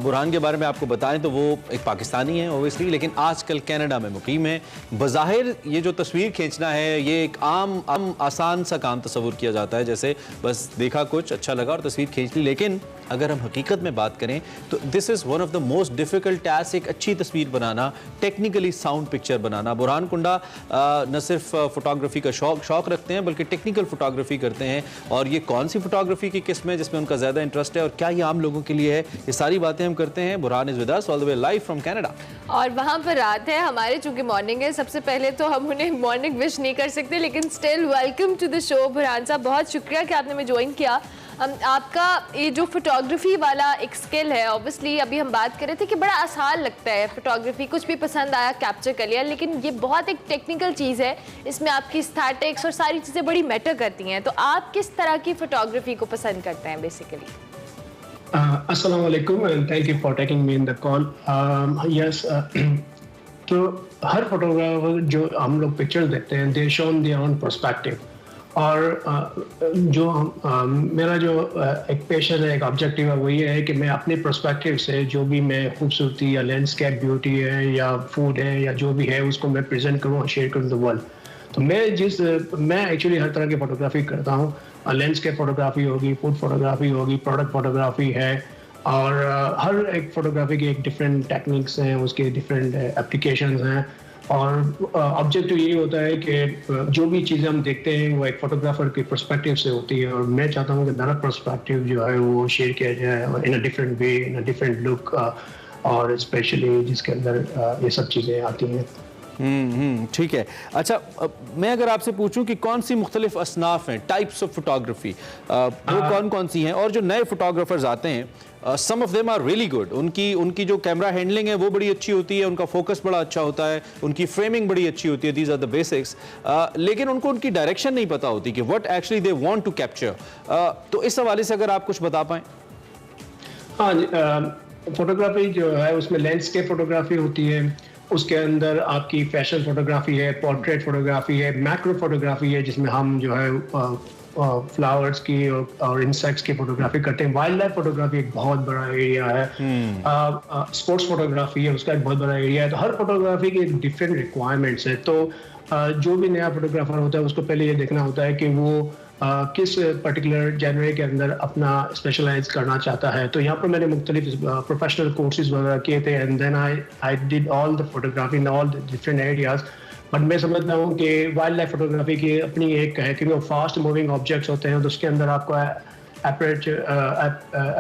[SPEAKER 1] बुरहान के बारे में आपको बताएं तो वो एक पाकिस्तानी है ओबियसली, लेकिन आजकल कनाडा में मुकीम है। बज़ाहिर ये जो तस्वीर खींचना है ये एक आम आसान सा काम तस्वुर किया जाता है, जैसे बस देखा कुछ अच्छा लगा और तस्वीर खींच ली। लेकिन अगर हम हकीकत में बात करें तो this is one of the most difficult task, एक अच्छी तस्वीर बनाना, टेक्निकली साउंड पिक्चर बनाना। बुरहान कुंडा न सिर्फ फोटोग्राफी का शौक रखते हैं बल्कि टेक्निकल फोटोग्राफी करते हैं। और ये कौन सी फोटोग्राफी की किस्म है जिसमें उनका ज़्यादा इंटरेस्ट है और क्या ये आम लोगों के लिए है, ये सारी बातें हम करते हैं। Burhan is with us all the way live from Canada.
[SPEAKER 2] और वहाँ पर रात है, हमारे चूंकि मॉर्निंग है। सबसे पहले तो हम उन्हें मॉर्निंग विश नहीं कर सकते, लेकिन still welcome to the show. Burhan sahab, बहुत शुक्रिया कि आपने हमें ज्वाइन किया। आपका ये जो फोटोग्राफी वाला एक स्किल है, ऑब्वियसली अभी हम बात कर रहे थे कि बड़ा आसान लगता है फोटोग्राफी, कुछ भी पसंद आया कैप्चर कर लिया, लेकिन ये बहुत एक टेक्निकल चीज़ है। इसमें आपकी एस्थेटिक्स और सारी चीज़ें बड़ी मैटर करती हैं। तो आप किस तरह की फोटोग्राफी को पसंद करते हैं basically?
[SPEAKER 9] Assalamu alaikum and thank you for taking me in the call. Yes, तो हर फोटोग्राफर जो हम लोग पिक्चर्स देखते हैं, दे शोन देयर ओन पर्सपेक्टिव। और जो मेरा जो एक पैशन है, एक ऑब्जेक्टिव है, वो ये है कि मैं अपने पर्सपेक्टिव से जो भी मैं खूबसूरती या लैंडस्केप ब्यूटी है या फूड है या जो भी है उसको मैं प्रेजेंट करूँ और शेयर करूँ द वर्ल्ड। तो मैं एक्चुअली हर तरह की फोटोग्राफी करता हूँ। लैंडस्केप फोटोग्राफी होगी, फूड फोटोग्राफी होगी, प्रोडक्ट फोटोग्राफी है, और हर एक फोटोग्राफी के एक डिफरेंट टेक्निक्स हैं, उसके डिफरेंट एप्लीकेशंस हैं। और ऑब्जेक्टिव यही होता है कि जो भी चीज़ें हम देखते हैं वो एक फोटोग्राफर के पर्सपेक्टिव से होती है, और मैं चाहता हूँ कि मेरा पर्सपेक्टिव जो है वो शेयर किया जाए in a different way, in a different look, और स्पेशली जिसके अंदर ये सब चीज़ें आती हैं।
[SPEAKER 1] ठीक है। अच्छा, मैं अगर आपसे पूछूं कि कौन सी मुख्तलिफ असनाफ हैं, टाइप्स ऑफ फोटोग्राफी, वो कौन कौन सी हैं? और जो नए फोटोग्राफर्स आते हैं, some of them are really good, उनकी जो कैमरा हैंडलिंग है वो बड़ी अच्छी होती है, उनका फोकस बड़ा अच्छा होता है, उनकी फ्रेमिंग बड़ी अच्छी होती है, दीज आर द बेसिक्स, लेकिन उनको उनकी डायरेक्शन नहीं पता होती कि what actually they want to capture. तो इस हवाले से अगर आप कुछ बता पाएं।
[SPEAKER 9] हाँ, फोटोग्राफी जो है उसमें लैंडस्केप फोटोग्राफी होती है, उसके अंदर आपकी फैशन फोटोग्राफी है, पोर्ट्रेट फोटोग्राफी है, मैक्रो फोटोग्राफी है जिसमें हम जो है फ्लावर्स की और इंसेक्ट्स की फोटोग्राफी करते हैं। वाइल्ड लाइफ फोटोग्राफी एक बहुत बड़ा एरिया है। स्पोर्ट्स फोटोग्राफी है, उसका एक बहुत बड़ा एरिया है। तो हर फोटोग्राफी की एक डिफरेंट रिक्वायरमेंट्स है। तो जो भी नया फोटोग्राफर होता है उसको पहले ये देखना होता है कि वो किस पर्टिकुलर जनरे के अंदर अपना स्पेशलाइज करना चाहता है। तो यहाँ पर मैंने मुख्तलिफ प्रोफेशनल कोर्सेज वगैरह किए थे, and then I did all the photography in all the different areas. But मैं समझता हूँ कि वाइल्ड लाइफ फोटोग्राफी की अपनी एक है, क्योंकि वो फास्ट मूविंग ऑब्जेक्ट्स होते हैं, तो उसके अंदर आपको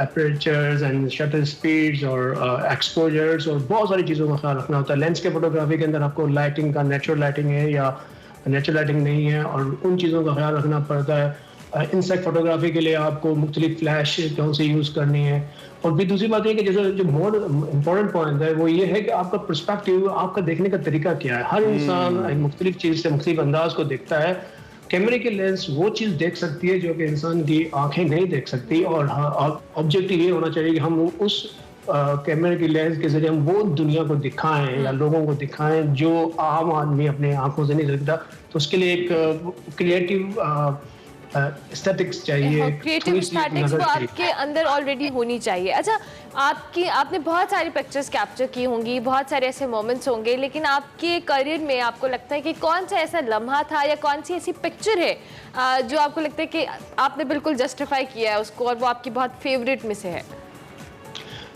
[SPEAKER 9] एपरेचर्स एंड शटर स्पीड्स और एक्सपोजर्स और बहुत सारी चीज़ों का ख्याल रखना होता है। लेंस के फोटोग्राफी के अंदर आपको लाइटिंग का नेचुरल लाइटिंग है या नेचुरल लाइटिंग नहीं है, और उन चीज़ों का ख्याल रखना पड़ता है। इंसेक्ट फोटोग्राफी के लिए आपको मुख्तलिफ फ्लैश कौन सी यूज़ करनी है। और भी दूसरी बात है कि जैसे जो मोर इम्पोर्टेंट पॉइंट है वो ये है कि आपका पर्सपेक्टिव, आपका देखने का तरीका क्या है। हर इंसान मुख्तलिफ चीज़ से मुख्तलिफ अंदाज को देखता है। कैमरे की लेंस वो चीज़ देख सकती है जो कि इंसान की आंखें नहीं देख सकती, और ऑब्जेक्टिव ये होना चाहिए कि हम उस कैमरे की लेंस के जरिए हम वो दुनिया को दिखाएं या लोगों को दिखाएं जो आम आदमी अपने आंखों से नहीं देखता, तो उसके लिए एक क्रिएटिव एस्थेटिक्स चाहिए,
[SPEAKER 2] क्रिएटिव एस्थेटिक्स वो आपके अंदर ऑलरेडी होनी चाहिए। अच्छा, आपने बहुत सारी पिक्चर्स कैप्चर की होंगी, बहुत सारे ऐसे मोमेंट्स होंगे, लेकिन आपके करियर में आपको लगता है कि कौन सा ऐसा लम्हा था या कौन सी ऐसी पिक्चर है जो आपको लगता है कि आपने बिल्कुल जस्टिफाई किया है उसको और वो आपकी बहुत फेवरेट में से है?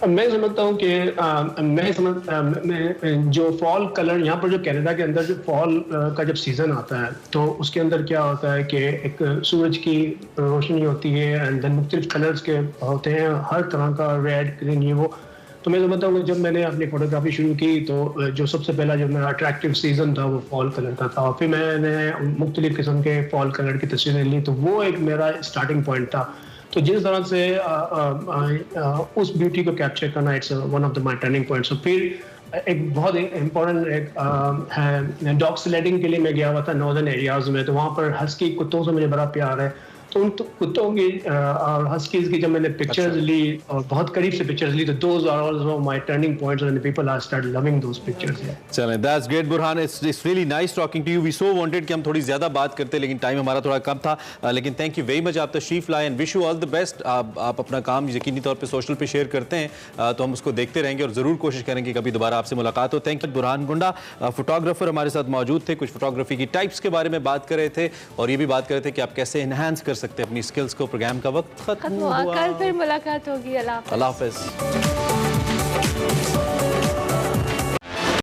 [SPEAKER 9] मैं समझता हूँ कि मैं जो फॉल कलर यहाँ पर जो कनाडा के अंदर जो फॉल का जब सीजन आता है तो उसके अंदर क्या होता है कि एक सूरज की रोशनी होती है एंड देन मुख्तलिफ कलर्स के होते हैं, हर तरह का रेड ग्रीन ये वो। तो मैं समझता हूँ कि जब मैंने अपनी फोटोग्राफी शुरू की तो जो सबसे पहला जो मेरा अट्रैक्टिव सीजन था वो फॉल कलर का था। फिर मैंने मुख्तलिफ किस्म के फॉल कलर की तस्वीरें ली, तो वो एक मेरा स्टार्टिंग पॉइंट था। तो जिस तरह से उस ब्यूटी को कैप्चर करना it's one of the my turning points. तो फिर एक बहुत इम्पोर्टेंट है डॉग स्लेडिंग के लिए मैं गया हुआ था नॉर्दर्न एरियाज में, तो वहाँ पर हस्की कुत्तों से मुझे बड़ा प्यार है। तो उन कुत्तों की और हस्कीज की जब मैंने पिक्चर्स ली और बहुत करीब से पिक्चर्स ली, तो those are also my turning points and people are start loving those pictures.
[SPEAKER 1] चलें, that's great Burhan, it's really nice talking to you. We so wanted कि हम थोड़ी ज्यादा बात करते, लेकिन टाइम हमारा थोड़ा कम था, लेकिन थैंक यू वेरी मच, आप तशरीफ लाए and wish you all the best. आप अपना काम यकीनी तौर पर सोशल पे शेयर करते हैं तो हम उसको देखते रहेंगे और जरूर कोशिश करेंगे कभी दोबारा आपसे मुलाकात हो। Thank you. बुरहान गुंडा फोटोग्राफर हमारे साथ मौजूद थे, कुछ फोटोग्राफी की टाइप्स के बारे में बात कर रहे थे और ये भी बात कर रहे थे कि आप कैसे एनहांस कर सकते हैं अपनी स्किल्स को। प्रोग्राम का वक्त खत्म हुआ,
[SPEAKER 2] कल फिर मुलाकात होगी। अल्लाह हाफ़िज़।
[SPEAKER 1] अल्लाह हाफ़िज़।